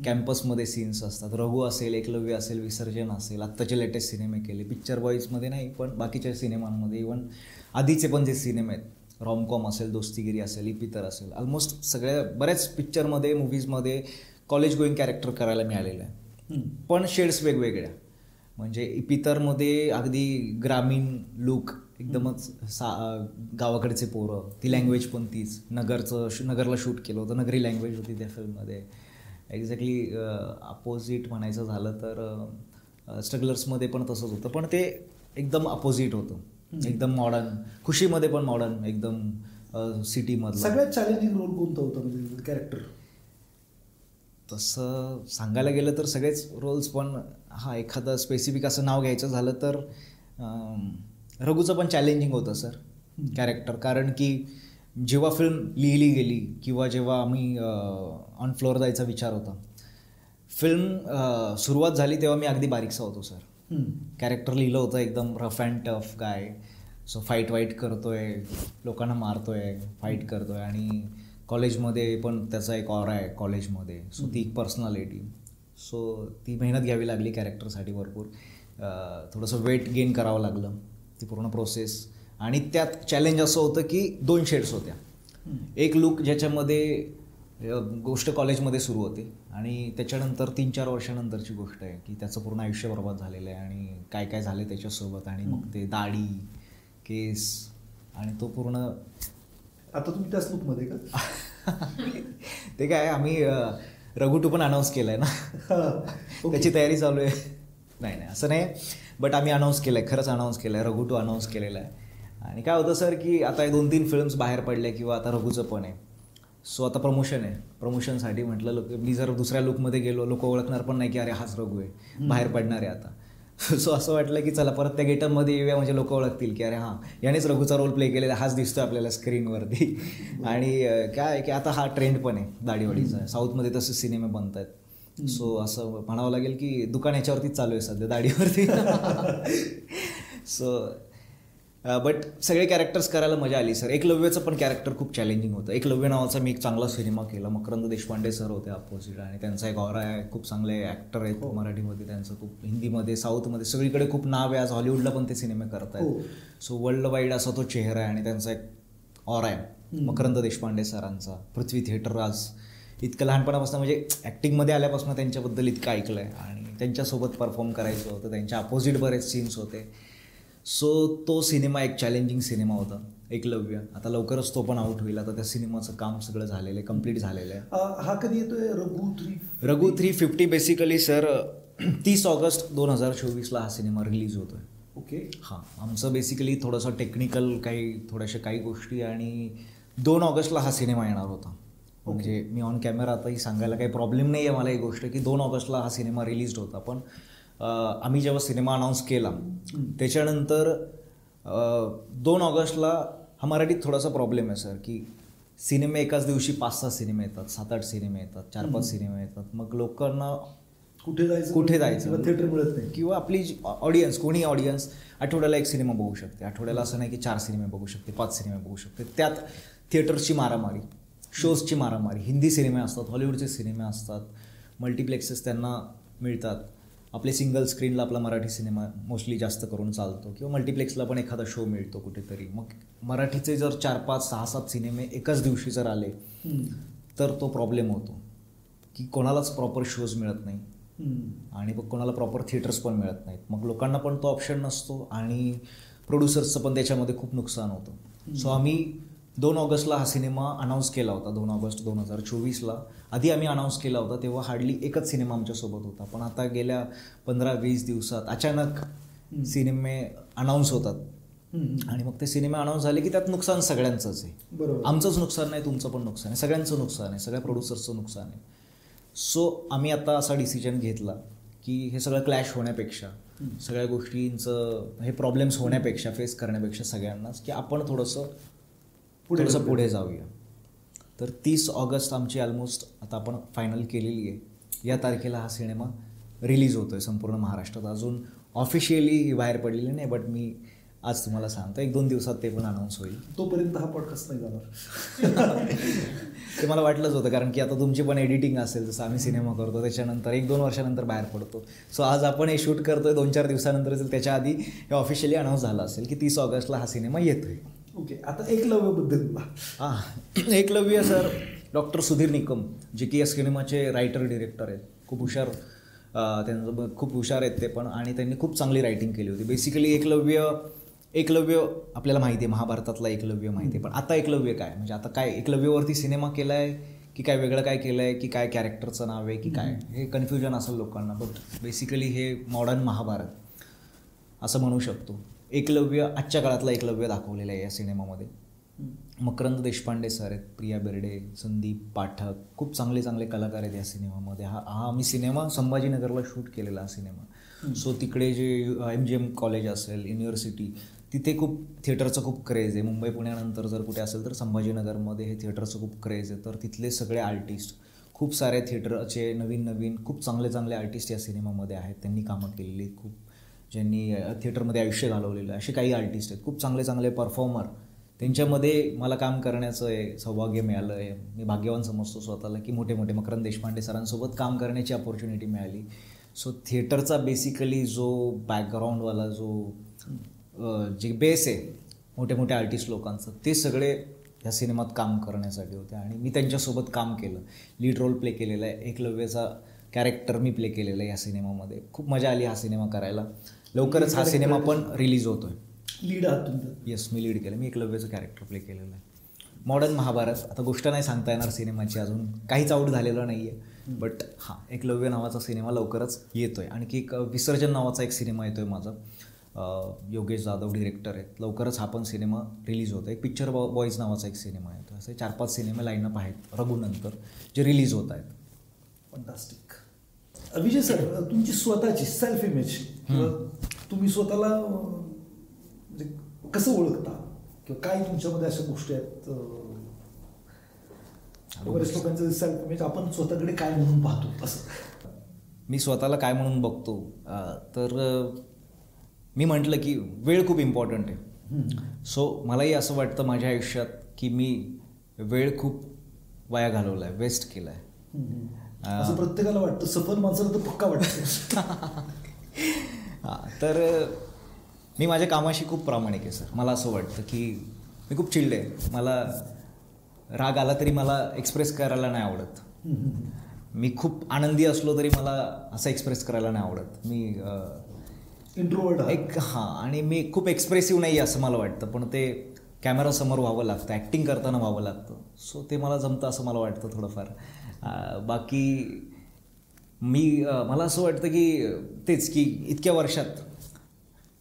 कॅम्पसमध्ये सीन्स असतात. रघु असेल, एकलव्य असेल, विसर्जन असेल, आत्ताचे लेटेस्ट सिनेमे केले, पिक्चर बॉईजमध्ये नाही पण बाकीच्या सिनेमांमध्ये, इव्हन आधीचे पण जे सिनेमे आहेत, रॉमकॉम असेल, दोस्तीगिरी असेल, इपितर असेल, ऑलमोस्ट सगळ्या बऱ्याच पिक्चरमध्ये, मूव्हीजमध्ये कॉलेज गोईंग कॅरेक्टर करायला मिळालेलं आहे. पण शेड्स वेगवेगळ्या. म्हणजे इपितरमध्ये अगदी ग्रामीण लुक, एकदमच गावाकडचे पोरं, ती लँग्वेज पण तीच, नगरला शूट केलं होतं, नगरी लँग्वेज होती त्या फिल्ममध्ये. एक्झॅक्टली अपोजिट म्हणायचं झालं तर स्ट्रगलर्समध्ये पण तसंच होतं, पण ते एकदम अपोजिट होतं, एकदम मॉडर्न. खुशीमध्ये पण मॉडर्न, एकदम सिटीमधलं. सगळ्यात चॅलेंजिंग रोल कोणता होता म्हणजे कॅरेक्टर? तसं सांगायला गेलं तर सगळेच रोल्स, पण एखादं स्पेसिफिक असं नाव घ्यायचं झालं तर रघुचं पण चॅलेंजिंग होतं सर कॅरेक्टर. कारण की जेव्हा फिल्म लिहिली गेली किंवा जेव्हा आम्ही ऑन फ्लोअर जायचा विचार होता, फिल्म सुरुवात झाली तेव्हा मी अगदी बारीकसा होतो सर. कॅरेक्टर लिहिलं होतं एकदम rough and tough guy, so fight करतोय, लोकांना मारतोय, फाईट करतोय, आणि कॉलेजमध्ये पण त्याचा एक ऑरा आहे कॉलेजमध्ये, सो ती एक पर्सनॅलिटी. सो ती मेहनत घ्यावी लागली कॅरेक्टरसाठी भरपूर. थोडंसं वेट गेन करावं लागलं ती पूर्ण प्रोसेस. आणि त्यात चॅलेंज असं होतं की 2 शेड्स होत्या. एक लुक ज्याच्यामध्ये गोष्ट कॉलेजमध्ये सुरू होते आणि त्याच्यानंतर 3-4 वर्षानंतरची गोष्ट आहे की त्याचं पूर्ण आयुष्य बरबाद झालेलं आहे आणि काय काय झालं त्याच्यासोबत. आणि मग ते दाढी, केस, आणि तो पूर्ण. आता तुम्ही त्याच लुकमध्ये का? ते काय, आम्ही रघु 2 पण अनाऊन्स केलं आहे ना, त्याची तयारी चालू आहे. नाही असं नाही, बट आम्ही अनाऊन्स केलं आहे, खरंच अनाऊन्स केलं आहे, रघु 2 अनाऊन्स केलेलं आहे. आणि काय होतं सर की आता 2-3 फिल्म्स बाहेर पडल्या किंवा आता रघुचं पण आहे, सो आता प्रमोशन आहे. प्रमोशनसाठी म्हटलं मी जर दुसऱ्या लुकमध्ये गेलो, लोक ओळखणार पण नाही की अरे हाच रघु आहे, बाहेर पडणार आहे आता. सो असं वाटलं की चला परत त्या गेटअपमध्ये येऊया, म्हणजे लोक ओळखतील की अरे हां यानेच रघुचा रोल प्ले केलेला, हाच दिसतोय आपल्याला स्क्रीनवरती. आणि काय की आता हा ट्रेंड पण आहे दाढीवाडीचा, साऊथमध्ये तसे सिनेमे बनत आहेत. सो असं म्हणावं लागेल की दुकान याच्यावरतीच चालू आहे सध्या, दाढीवरती. सो बट सगळे कॅरेक्टर्स करायला मजा आली सर. एकलव्यचं पण कॅरेक्टर खूप चॅलेंजिंग होतं. एकलव्य नावाचा मी एक चांगला सिनेमा केला, मकरंद देशपांडे सर होते अपोजिट, आणि त्यांचा एक ऑरा आहे, खूप चांगले ॲक्टर आहेत मराठीमध्ये, त्यांचं खूप हिंदीमध्ये, साऊथमध्ये सगळीकडे खूप नाव आहे. आज हॉलिवूडला पण ते सिनेमे करत आहेत. सो वर्ल्ड वाईड असा तो चेहरा आहे आणि त्यांचा एक ऑरा आहे मकरंद देशपांडे सरांचा. पृथ्वी थिएटर आज इतकं लहानपणापासून, म्हणजे ॲक्टिंगमध्ये आल्यापासून त्यांच्याबद्दल इतकं ऐकलं आहे आणि त्यांच्यासोबत परफॉर्म करायचं होतं, त्यांच्या अपोजिट बरेच सीन्स होते. सो तो सिनेमा एक चॅलेंजिंग सिनेमा होता एकलव्य. आता लवकरच तो पण आउट होईल. आता त्या सिनेमाचं काम सगळं झालेलं आहे, कम्प्लीट झालेलं आहे. हा कधी येतोय रघु 350? बेसिकली सर 30 ऑगस्ट 2024ला हा सिनेमा रिलीज होतोय. ओके. हां, आमचं बेसिकली थोडंसं टेक्निकल काही गोष्टी, आणि 2 ऑगस्टला हा सिनेमा येणार होता. म्हणजे मी ऑन कॅमेरा आताही सांगायला काही प्रॉब्लेम नाही आहे मला ही गोष्ट की 2 ऑगस्टला हा सिनेमा रिलीज होता. पण आम्ही जेव्हा सिनेमा अनाऊन्स केला त्याच्यानंतर 2 ऑगस्टला हा मराठीत थोडासा प्रॉब्लेम आहे सर की सिनेमे एकाच दिवशी 5-6 सिनेमे येतात, 7-8 सिनेमे येतात, 4-5 सिनेमे येतात. मग लोकांना कुठे जायचं थिएटर मिळत नाही, किंवा आपली कोणी ऑडियन्स आठवड्याला 1 सिनेमा बघू शकते. आठवड्याला असं नाही की 4 सिनेमे बघू शकते, 5 सिनेमे बघू शकते. त्यात थिएटर्सची मारामारी, शोजची मारामारी, हिंदी सिनेमे असतात, हॉलिवूडचे सिनेमे असतात, मल्टिप्लेक्सेस त्यांना मिळतात. आपले सिंगल स्क्रीनला आपला मराठी सिनेमा मोस्टली जास्त करून चालतो, किंवा मल्टिप्लेक्सला पण एखादा शो मिळतो कुठेतरी. मग मराठीचे जर 4-5-6-7 सिनेमे एकाच दिवशी जर आले तर तो प्रॉब्लेम होतो की कोणालाच प्रॉपर शोज मिळत नाही आणि मग कोणाला प्रॉपर थिएटर्स पण मिळत नाहीत. मग लोकांना पण तो ऑप्शन नसतो आणि प्रोड्युसर्सचं पण त्याच्यामध्ये खूप नुकसान होतं. सो आम्ही 2 ऑगस्टला हा सिनेमा अनाऊन्स केला होता. 2 ऑगस्ट 2024ला आधी आम्ही अनाऊन्स केला होता, तेव्हा हार्डली एकच सिनेमा आमच्यासोबत होता. पण आता गेल्या 15-20 दिवसात अचानक सिनेमे अनाऊन्स होतात आणि मग ते सिनेमे अनाऊन्स झाले की त्यात नुकसान सगळ्यांचंच आहे. बरोबर. आमचंच नुकसान नाही, तुमचं पण नुकसान आहे, सगळ्यांचं नुकसान आहे, सगळ्या प्रोड्युसर्सचं नुकसान आहे. सो आम्ही आता असा डिसिजन घेतला की हे सगळं क्लॅश होण्यापेक्षा, सगळ्या गोष्टींचं हे प्रॉब्लेम्स होण्यापेक्षा, फेस करण्यापेक्षा सगळ्यांनाच की आपण थोडंसं पुढे जाऊया. तर 30 ऑगस्ट आमची ऑलमोस्ट आता आपण फायनल केलेली आहे. या तारखेला हा सिनेमा रिलीज होतो आहे संपूर्ण महाराष्ट्रात. अजून ऑफिशियली बाहेर पडलेली नाही, बट मी आज तुम्हाला सांगतो 1-2 दिवसात ते पण अनाऊन्स होईल. तोपर्यंत हा पॉडकास्ट नाही जाणार. ते मला वाटलंच होतं, कारण की आता तुमची पण एडिटिंग असेल, जसं आम्ही सिनेमा करतो त्याच्यानंतर 1-2 वर्षानंतर बाहेर पडतो. सो आज आपण हे शूट करतो आहे 2-4 दिवसानंतर असेल, त्याच्या आधी हे ऑफिशियली अनाऊन्स झालं असेल की 30 ऑगस्टला हा सिनेमा येतो आहे. ओके, आता एकलव्यबद्दल बोला. एकलव्य सर डॉक्टर सुधीर निकम, जे की या सिनेमाचे रायटर डिरेक्टर आहेत, खूप हुशार, त्यांचं खूप हुशार आहेत ते पण, आणि त्यांनी खूप चांगली रायटिंग केली होती. बेसिकली एकलव्य आपल्याला माहिती आहे, महाभारतातला एकलव्य माहिती आहे, पण आता एकलव्य काय, म्हणजे आता काय एकलव्यवरती सिनेमा केला आहे की काय वेगळं काय केलं आहे की काय कॅरेक्टरचं नाव आहे की काय, हे कन्फ्युजन असेल लोकांना. बट बेसिकली हे मॉडर्न महाभारत असं म्हणू शकतो. एकलव्य आजच्या काळातला एकलव्य दाखवलेला आहे या सिनेमामध्ये. मकरंद देशपांडे सर आहेत, प्रिया बेर्डे, संदीप पाठक, खूप चांगले चांगले कलाकार आहेत या सिनेमामध्ये. हा आम्ही सिनेमा संभाजीनगरला शूट केलेला हा सिनेमा. सो तिकडे जे MGM कॉलेज असेल, युनिव्हर्सिटी, तिथे खूप थिएटरचं खूप क्रेज आहे. मुंबई पुण्यानंतर जर कुठे असेल तर संभाजीनगरमध्ये हे थिएटरचं खूप क्रेज आहे. तर तिथले सगळे आर्टिस्ट, खूप सारे थिएटरचे नवीन खूप चांगले आर्टिस्ट या सिनेमामध्ये आहेत. त्यांनी कामं केलेली, खूप ज्यांनी थिएटरमध्ये आयुष्य घालवलेलं, असे काही आर्टिस्ट आहेत, खूप चांगले परफॉर्मर. त्यांच्यामध्ये मला काम करण्याचं सौभाग्य मिळालं आहे. मी भाग्यवान समजतो स्वतःला की मोठे मकरंद देशपांडे सरांसोबत काम करण्याची अपॉर्च्युनिटी मिळाली. सो थिएटरचा बेसिकली जो बॅकग्राऊंडवाला जो जे बेस आहे मोठे आर्टिस्ट लोकांचं, ते सगळे ह्या सिनेमात काम करण्यासाठी होते आणि मी त्यांच्यासोबत काम केलं. लीड रोल प्ले केलेला आहे, एकलव्याचा कॅरेक्टर मी प्ले केलेलं आहे या सिनेमामध्ये. खूप मजा आली हा सिनेमा करायला. लवकरच हा सिनेमा पण रिलीज होतो आहे. लीड आहात तुमचं? येस, मी लीड केलं. मी एकलव्याचं कॅरेक्टर प्ले केलेलं आहे. मॉडर्न महाभारत, आता गोष्ट नाही सांगता येणार सिनेमाची, अजून काहीच आऊट झालेलं नाही आहे. बट एकलव्य नावाचा सिनेमा लवकरच येतो आहे. आणखी एक विसर्जन नावाचा एक सिनेमा येतो आहे माझा, योगेश जाधव डिरेक्टर आहेत. लवकरच हा पण सिनेमा रिलीज होतो आहे. एक पिक्चर बॉईज नावाचा एक सिनेमा येतो. असे 4-5 सिनेमे लाईनअप आहेत रघुनंतर जे रिलीज होत आहेत. फंटास्टिक. विजय सर, तुमची स्वतःची सेल्फ इमेज किंवा तुम्ही स्वतःला म्हणजे कसं ओळखता किंवा काय तुमच्यामध्ये अशा गोष्टी आहेत? बरेच लोकांचं सेल्फ इमेज आपण स्वतःकडे काय म्हणून पाहतो, असं मी स्वतःला काय म्हणून बघतो, तर मी म्हटलं की वेळ खूप इम्पॉर्टंट आहे. सो मलाही असं वाटतं माझ्या आयुष्यात की मी वेळ खूप वाया घालवला आहे, वेस्ट केला आहे. असं प्रत्येकाला वाटतं, सफल माणसाला तर पक्का वाटतं. तर मी माझ्या कामाशी खूप प्रामाणिक आहे सर. मला असं वाटतं की मी खूप चिल्ड आहे. मला राग आला तरी मला एक्सप्रेस करायला नाही आवडत. मी खूप आनंदी असलो तरी मला असं एक्सप्रेस करायला नाही आवडत. मी इंट्रोवर्ट आणि मी खूप एक्सप्रेसिव्ह नाही असं मला वाटतं, पण ते कॅमेरासमोर व्हावं लागतं, ॲक्टिंग करताना व्हावं लागतं. सो ते मला जमतं असं मला वाटतं थोडंफार. बाकी मला असं वाटतं की तेच की इतक्या वर्षात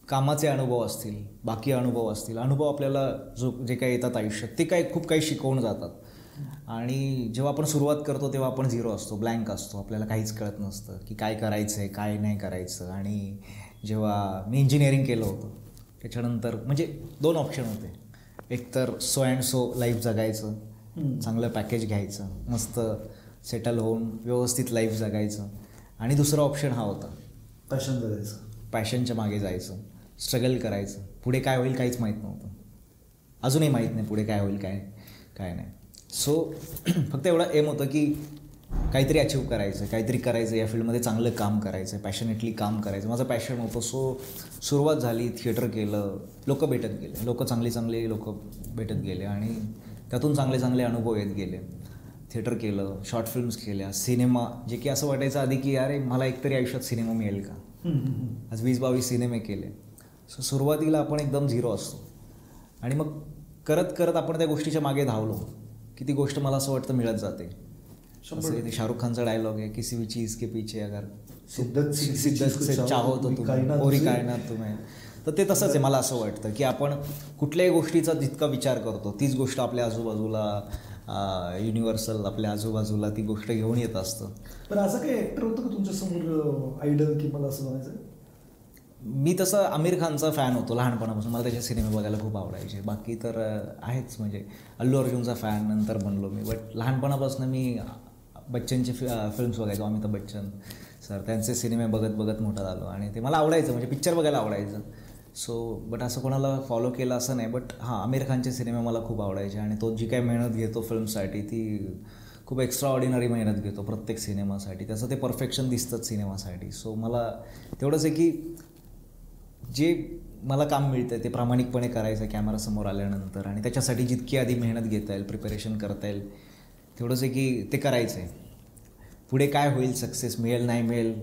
कामाचे अनुभव असतील, बाकी अनुभव असतील, अनुभव आपल्याला जे काही येतात आयुष्यात ते खूप काही शिकवून जातात. आणि जेव्हा आपण सुरुवात करतो तेव्हा आपण झिरो असतो, ब्लँक असतो, आपल्याला काहीच कळत नसतं की काय करायचं आहे काय नाही करायचं. आणि जेव्हा मी इंजिनिअरिंग केलं होतं त्याच्यानंतर म्हणजे 2 ऑप्शन होते. एक तर सो अँड सो लाईफ जगायचं, चांगलं पॅकेज घ्यायचं, मस्त सेटल होऊन व्यवस्थित लाईफ जगायचं. आणि दुसरा ऑप्शन हा होता पॅशन जगायचं, पॅशनच्या मागे जायचं, स्ट्रगल करायचं. पुढे काय होईल काहीच माहीत नव्हतं, अजूनही माहीत नाही पुढे काय होईल काय नाही. सो फक्त एवढं एम होतं की काहीतरी अचीव करायचं, काहीतरी करायचं, या फील्डमध्ये चांगलं काम करायचं, पॅशनेटली काम करायचं. माझं पॅशन होतं. सो सुरुवात झाली, थिएटर केलं, लोक भेटत गेले, चांगली लोक भेटत गेले आणि त्यातून चांगले अनुभव येत गेले. थिएटर केलं, शॉर्ट फिल्म्स केल्या, सिनेमा, जे की असं वाटायचं आधी की अरे मला एकतरी आयुष्यात सिनेमा मिळेल का. आज 20-22 सिनेमे केले. सो सुरुवातीला आपण एकदम झिरो असतो आणि मग करत करत आपण त्या गोष्टीच्या मागे धावलो की ती गोष्ट मला असं वाटतं मिळत जाते. असं शाहरुख खानचा डायलॉग आहे, किसी भी चीज के पीछे अगर सिद्धत से चाहो तो ओरी कायनात तुम्ही. तर ते तसंच आहे. मला असं वाटतं की आपण कुठल्याही गोष्टीचा जितका विचार करतो तीच गोष्ट आपल्या आजूबाजूला युनिव्हर्सल आपल्या आजूबाजूला ती गोष्ट घेऊन येत असतं. पण असं काही ॲक्टर होतं का तुमच्यासमोर आयडल की मला असं म्हणायचं? मी तसं आमिर खानचा फॅन होतो लहानपणापासून. मला त्याचे सिनेमे बघायला खूप आवडायचे. बाकी तर आहेच, म्हणजे अल्लू अर्जुनचा फॅन नंतर बनलो मी. बट लहानपणापासून मी बच्चनचे फिल्म्स बघायचो, अमिताभ बच्चन सर, त्यांचे सिनेमे बघत बघत मोठा झालो आणि ते मला आवडायचं, म्हणजे पिक्चर बघायला आवडायचं. सो बट असं कोणाला फॉलो केलं असं नाही. बट हां, आमिर खानचे सिनेमे मला खूप आवडायचे आणि तो जी काही मेहनत घेतो फिल्मसाठी ती खूप एक्स्ट्रा ऑर्डिनरी मेहनत घेतो प्रत्येक सिनेमासाठी. त्याचं ते परफेक्शन दिसतंच सिनेमासाठी. सो मला तेवढंच आहे की जे मला काम मिळतं ते प्रामाणिकपणे करायचं कॅमेरासमोर आल्यानंतर आणि त्याच्यासाठी जितकी आधी मेहनत घेता येईल, प्रिपरेशन करता येईल, तेवढंच आहे की ते करायचं आहे. पुढे काय होईल, सक्सेस मिळेल नाही मिळेल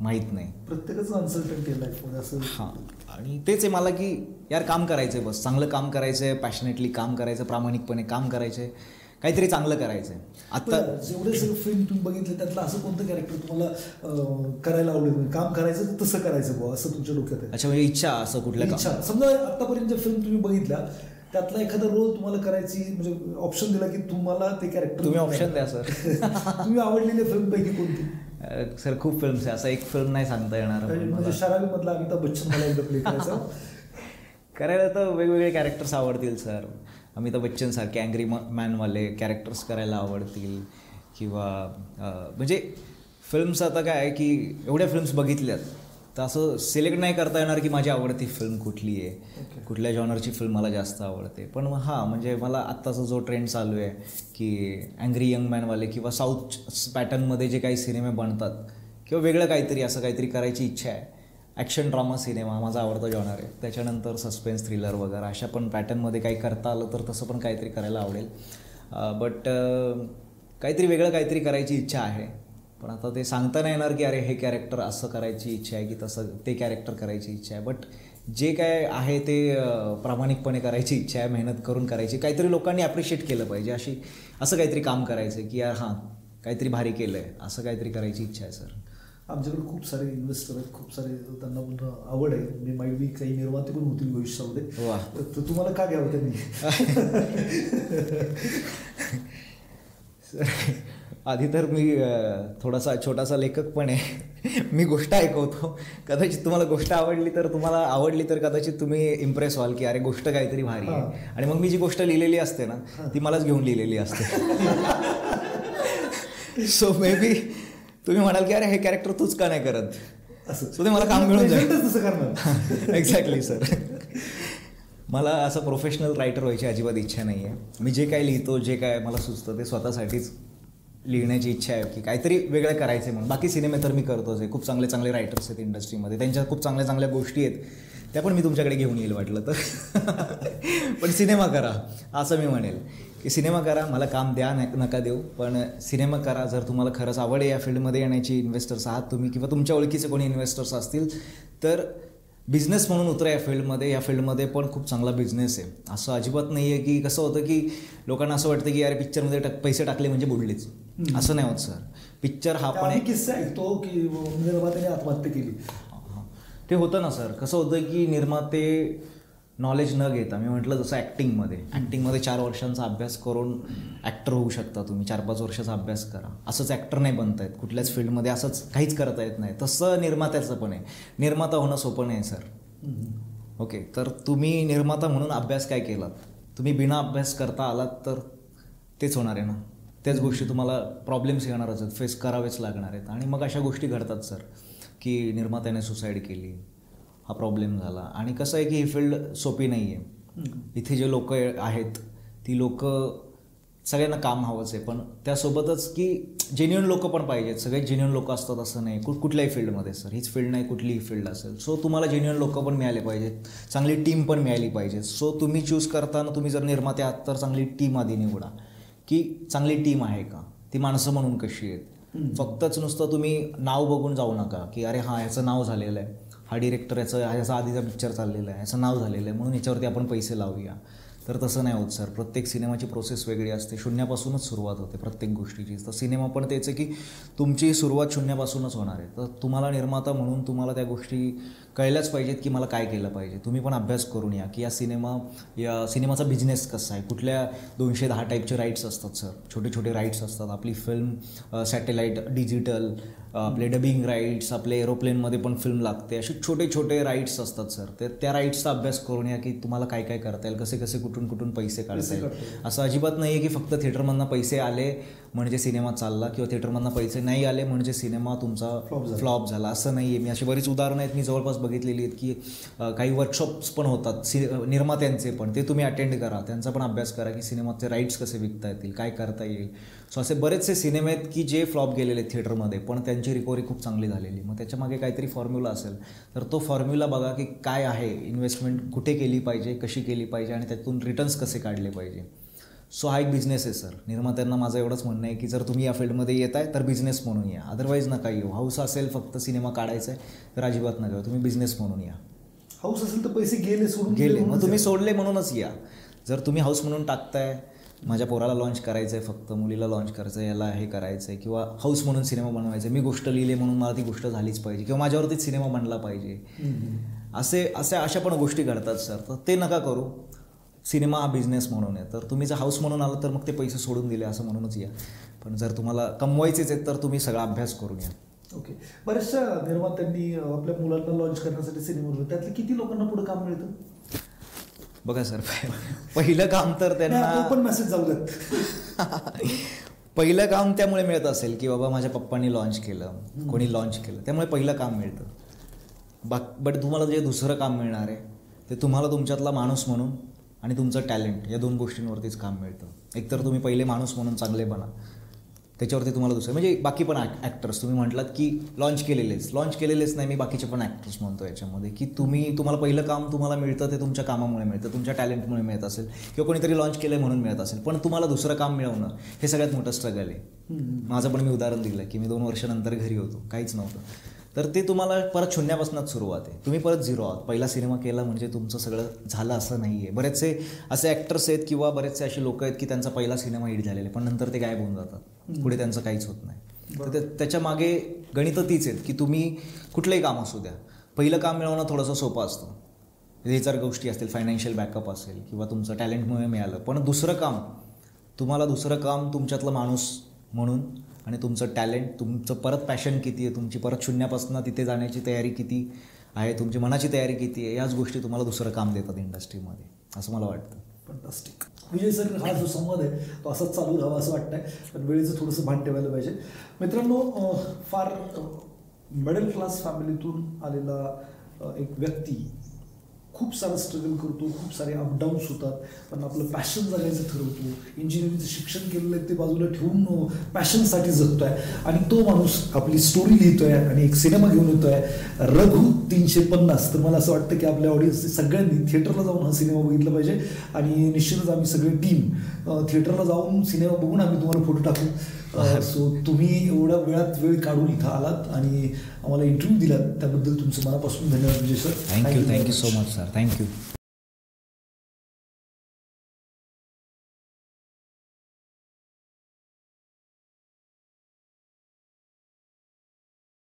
माहीत नाही. प्रत्येकाचं अनसर्टन्टी आहे लाईफमध्ये असं. हां, आणि तेच आहे मला की यार काम करायचं आहे, बस चांगलं काम करायचं आहे, पॅशनेटली काम करायचं, प्रामाणिकपणे काम करायचं आहे, काहीतरी चांगलं करायचं आहे. आता जेवढे सगळं फिल्म तुम्ही बघितले त्यातलं असं कोणतं कॅरेक्टर तुम्हाला करायला आवडेल, काम करायचं तर तसं करायचं बुवा असं तुमच्या डोक्यात आहे? अच्छा, म्हणजे इच्छा असं कुठल्या इच्छा. समजा आतापर्यंत ज्या फिल्म तुम्ही बघितल्या त्यातला एखादा रोल तुम्हाला करायची, म्हणजे ऑप्शन दिला की तुम्हाला ते कॅरेक्टर, तुम्ही ऑप्शन द्या सर. तुम्ही आवडलेल्या फिल्मपैकी कोणती? सर खूप फिल्म्स आहे, असं एक फिल्म नाही सांगता येणार. म्हणजे शराबीमधला अमिताभ बच्चन मला एकदा प्ले करायचा. करायला तर वेगवेगळे कॅरेक्टर्स आवडतील सर. अमिताभ बच्चन सारखे अँग्री मॅनवाले कॅरेक्टर्स करायला आवडतील किंवा म्हणजे फिल्म्स आता काय आहे की एवढ्या फिल्म्स बघितल्यात तर असं सिलेक्ट नाही करता येणार की माझी आवडती फिल्म कुठली आहे, कुठल्या जॉनरची फिल्म मला जास्त आवडते. पण हां, म्हणजे मला आत्ताचा जो ट्रेंड चालू आहे की अँग्री यंग मॅनवाले किंवा साऊथ पॅटर्नमध्ये जे काही सिनेमे बनतात किंवा वेगळं काहीतरी असं काहीतरी करायची इच्छा आहे. ॲक्शन ड्रामा सिनेमा माझा आवडता जॉनर आहे. त्याच्यानंतर सस्पेन्स थ्रिलर वगैरे अशा पण पॅटर्नमध्ये काही करता आलं तर तसं पण काहीतरी करायला आवडेल. बट काहीतरी वेगळं काहीतरी करायची इच्छा आहे. पण आता ते सांगता नाही येणार की अरे हे कॅरेक्टर असं करायची इच्छा आहे की तसं ते कॅरेक्टर करायची इच्छा आहे. बट जे काय आहे ते प्रामाणिकपणे करायची इच्छा आहे, मेहनत करून करायची, काहीतरी लोकांनी ॲप्रिशिएट केलं पाहिजे असं काहीतरी काम करायचं की यार हां काहीतरी भारी केलं आहे असं काहीतरी करायची इच्छा आहे सर. आमच्याकडे खूप सारे इन्व्हेस्टर आहेत, खूप सारे त्यांना पण आवड आहे. मी माईट बी काही निर्माते पण होतील भविष्यामध्ये. तर तुम्हाला का घ्यावं त्यांनी? सर आधी तर मी थोडासा छोटासा लेखक पण आहे. मी गोष्ट ऐकवतो, कदाचित तुम्हाला गोष्ट आवडली तर कदाचित तुम्ही इम्प्रेस व्हाल की अरे गोष्ट काहीतरी भारी आहे. आणि मग मी जी गोष्ट लिहिलेली असते ना ती मलाच घेऊन लिहिलेली असते. सो मे बी तुम्ही म्हणाल की अरे हे कॅरेक्टर तूच का नाही करत, असं ते मला काम मिळून जाईल. Exactly sir. मला असं प्रोफेशनल रायटर व्हायची अजिबात इच्छा नाही आहे. मी जे काय लिहितो, जे काय मला सुचतं ते स्वतःसाठीच लिहिण्याची इच्छा आहे की काहीतरी वेगळं करायचं आहे म्हणून. बाकी सिनेमे तर मी करतोच आहे. खूप चांगले चांगले रायटर्स आहेत इंडस्ट्रीमध्ये, त्यांच्या खूप चांगल्या चांगल्या गोष्टी आहेत, त्या पण मी तुमच्याकडे घेऊन येईल वाटलं तर. पण सिनेमा करा असं मी म्हणेल की सिनेमा करा, मला काम द्या नका देऊ, पण सिनेमा करा. जर तुम्हाला खरंच आवड आहे या फील्डमध्ये येण्याची, इन्व्हेस्टर्स आहात तुम्ही किंवा तुमच्या ओळखीचे कोणी इन्व्हेस्टर्स असतील तर बिझनेस म्हणून उतरा या फील्डमध्ये. या फील्डमध्ये पण खूप चांगला बिझनेस आहे. असं अजिबात नाही आहे की कसं होतं की लोकांना असं वाटतं की अरे पिक्चरमध्ये पैसे टाकले म्हणजे बुडलेच, असं नाही होत सर. पिक्चर हा पण एक किस्सा ऐकतो की निर्मात्याने आत्महत्या केली. ते होतं ना सर. कसं होतं की निर्माते नॉलेज न घेता, मी म्हटलं जसं ॲक्टिंगमध्ये 4 वर्षांचा अभ्यास करून ॲक्टर होऊ शकता तुम्ही. 4-5 वर्षाचा अभ्यास करा. असंच ॲक्टर नाही बनता येत कुठल्याच फील्डमध्ये, असंच काहीच करता येत नाही. तसं निर्मात्याचं पण आहे. निर्माता होणं सोपं नाही सर. ओके, तर तुम्ही निर्माता म्हणून अभ्यास काय केलात, तुम्ही बिना अभ्यास करता आलात तर तेच होणार आहे ना. त्याच गोष्टी तुम्हाला प्रॉब्लेम्स येणारच आहेत, फेस करावेच लागणार आहेत. आणि मग अशा गोष्टी घडतात सर की निर्मात्याने सुसाईड केली, हा प्रॉब्लेम झाला. आणि कसं आहे की ही फील्ड सोपी नाही आहे. इथे जे लोक आहेत ती लोक सगळ्यांना काम हवंच आहे, पण त्यासोबतच की जेन्युइन लोक पण पाहिजेत. सगळे जेन्युइन लोक असतात असं नाही कुठल्याही फील्डमध्ये सर. हीच फील्ड नाही, कुठलीही फील्ड असेल. सो तुम्हाला जेन्युइन लोक पण मिळाले पाहिजेत, चांगली टीम पण मिळाली पाहिजे. सो तुम्ही चूज करताना तुम्ही जर निर्माते आहात तर चांगली टीम आधी निवडा की चांगली टीम आहे का. ती माणसं म्हणून कशी आहेत. फक्तच नुसतं तुम्ही नाव बघून जाऊ नका की अरे हां ह्याचं नाव झालेलं आहे, हा डिरेक्टर ह्याचा आधीचा पिक्चर चाललेला आहे, ह्याचं नाव झालेलं आहे म्हणून ह्याच्यावरती आपण पैसे लावूया. तर तसं नाही होत सर. प्रत्येक सिनेमाची प्रोसेस वेगळी असते. शून्यापासूनच सुरुवात होते प्रत्येक गोष्टीची. तर सिनेमा पण तेच आहे की तुमची सुरुवात शून्यापासूनच होणार आहे. तर तुम्हाला निर्माता म्हणून तुम्हाला त्या गोष्टी कळल्याच पाहिजेत की मला काय केलं पाहिजे. तुम्ही पण अभ्यास करून या की या सिनेमाचा बिझनेस कसा आहे. कुठल्या 210 टाईपचे राईट्स असतात सर. छोटे छोटे राईट्स असतात. आपली फिल्म सॅटेलाईट, डिजिटल, आपले डबिंग राईट्स, आपले एरोप्लेनमध्ये पण फिल्म लागते. असे छोटे छोटे राईट्स असतात सर. त्या राईट्सचा अभ्यास करून या की तुम्हाला काय काय करता येईल, कसे कसे कुठून कुठून पैसे काढता येईल. असं अजिबात नाही आहे की फक्त थिएटरमधनं पैसे आले म्हणजे सिनेमा चालला किंवा थिएटरमधनं पैसे नाही आले म्हणजे सिनेमा तुमचा फ्लॉप झाला. असं नाही आहे. मी अशी बरीच उदाहरणं आहेत मी जवळपास बघितलेली आहेत की काही वर्कशॉप्स पण होतात निर्मात्यांचे पण. ते तुम्ही अटेंड करा, त्यांचा पण अभ्यास करा की सिनेमाचे राईट्स कसे विकता येतील, काय करता येईल. सो असे बरेचसे सिनेमे आहेत की जे फ्लॉप गेलेले थिएटरमध्ये पण त्यांची रिकव्हरी खूप चांगली झालेली. मग त्याच्यामागे काहीतरी फॉर्म्युला असेल तर तो फॉर्म्युला बघा की काय आहे, इन्व्हेस्टमेंट कुठे केली पाहिजे, कशी केली पाहिजे आणि त्यातून रिटर्न्स कसे काढले पाहिजे. सो हा एक बिझनेस आहे सर. निर्मात्यांना माझं एवढंच म्हणणं आहे की जर तुम्ही या फील्डमध्ये येत आहे तर बिझनेस म्हणून या, अदरवाईज नका येऊ. हाऊस असेल फक्त सिनेमा काढायचा आहे तर अजिबात नका, तुम्ही बिझनेस म्हणून या. हाऊस असेल तर पैसे सोडून गेले मग तुम्ही सोडले म्हणूनच या. जर तुम्ही हाऊस म्हणून टाकताय माझ्या पोराला लॉन्च करायचं आहे, फक्त मुलीला लॉन्च करायचं आहे, याला हे करायचं आहे किंवा हाऊस म्हणून सिनेमा बनवायचा आहे, मी गोष्ट लिहिली म्हणून मला ती गोष्ट झालीच पाहिजे किंवा माझ्यावरतीच सिनेमा बनला पाहिजे, अशा पण गोष्टी घडतात सर. तर ते नका करू. सिनेमा हा बिझनेस म्हणून आहे. तर तुम्ही जर हाऊस म्हणून आलं तर मग ते पैसे सोडून दिले असं म्हणूनच या. पण जर तुम्हाला कमवायचेच आहेत तर तुम्ही सगळा अभ्यास करून या. ओके. बऱ्याचशा निर्मात्यांनी आपल्या मुलांना लॉन्च करण्यासाठी सिनेमा बनवले, त्यातले किती लोकांना पुढे काम मिळतं? बघा सर, पहिलं काम तर त्यांना पण मेसेज जाऊ देत. पहिलं काम त्यामुळे मिळत असेल की बाबा माझ्या पप्पांनी लॉन्च केलं, कोणी लॉन्च केलं, त्यामुळे पहिलं काम मिळतं. बट तुम्हाला जे दुसरं काम मिळणार आहे ते तुम्हाला तुमच्यातला माणूस म्हणून आणि तुमचं टॅलेंट या 2 गोष्टींवरतीच काम मिळतं. एकतर तुम्ही पहिले माणूस म्हणून चांगले बना, त्याच्यावरती तुम्हाला दुसरं म्हणजे बाकी पण ॲक्टर्स तुम्ही म्हटलात की लॉन्च केलेलेच नाही, मी बाकीचे पण ॲक्टर्स म्हणतो याच्यामध्ये की तुम्हाला पहिलं काम तुम्हाला मिळतं ते तुमच्या कामामुळे मिळतं, तुमच्या टॅलेंटमुळे मिळत असेल किंवा कोणीतरी लॉन्च केलं आहे म्हणून मिळत असेल. पण तुम्हाला दुसरं काम मिळवणं हे सगळ्यात मोठं स्ट्रगल आहे. माझं पण मी उदाहरण दिलं की मी 2 वर्षानंतर घरी होतो, काहीच नव्हतं. तर ते तुम्हाला परत शून्यापासूनच सुरुवात आहे. तुम्ही परत 0 आहात. पहिला सिनेमा केला म्हणजे तुमचं सगळं झालं असं नाही आहे. बरेचसे असे ॲक्टर्स आहेत किंवा बरेचसे अशी लोक आहेत की त्यांचा पहिला सिनेमा हिट झालेले पण नंतर ते गायब होऊन जातात, पुढे त्यांचं काहीच होत नाही. तर त्याच्या मागे गणितं तीच आहेत की तुम्ही कुठलंही काम असू द्या, पहिलं काम मिळवणं थोडंसं सोपं असतं. हे जर गोष्टी असतील, फायनान्शियल बॅकअप असेल किंवा तुमचं टॅलेंटमुळे मिळालं, पण दुसरं काम तुमच्यातलं माणूस म्हणून आणि तुमचं टॅलेंट, तुमचं परत पॅशन किती आहे, तुमची परत शून्यापासून तिथे जाण्याची तयारी किती आहे, तुमची मनाची तयारी किती आहे, याच गोष्टी तुम्हाला दुसरं काम देतात इंडस्ट्रीमध्ये, असं मला वाटतं. फंटास्टिक. विजय सर, हा जो संवाद आहे तो असाच चालू राहावा असं वाटतंय, पण वेळेचं थोडंसं भान ठेवायला पाहिजे. मित्रांनो, फार मिडल क्लास फॅमिलीतून आलेला एक व्यक्ती खूप सारं स्ट्रगल करतो, खूप सारे अपडाऊन्स होतात, पण आपलं पॅशन जगायचं ठरवतो. इंजिनिअरिंगचं शिक्षण केलेलं आहे ते बाजूला ठेवून पॅशनसाठी जगतो आहे आणि तो माणूस आपली स्टोरी लिहितो आहे आणि एक सिनेमा घेऊन येतो आहे, रघु 350. तर मला असं वाटतं की आपल्या ऑडियन्सने सगळ्यांनी थिएटरला जाऊन हा सिनेमा बघितला पाहिजे आणि निश्चितच आम्ही सगळी टीम थिएटरला जाऊन सिनेमा बघून आम्ही तुम्हाला फोटो टाकू. सो तुम्ही एवढ्या वेळ काढून इथं आलात आणि आम्हाला इंटरव्ह्यू दिलात त्याबद्दल तुमचं मनापासून धन्यवाद Vijay sir. Thank you so much sir. Thank you.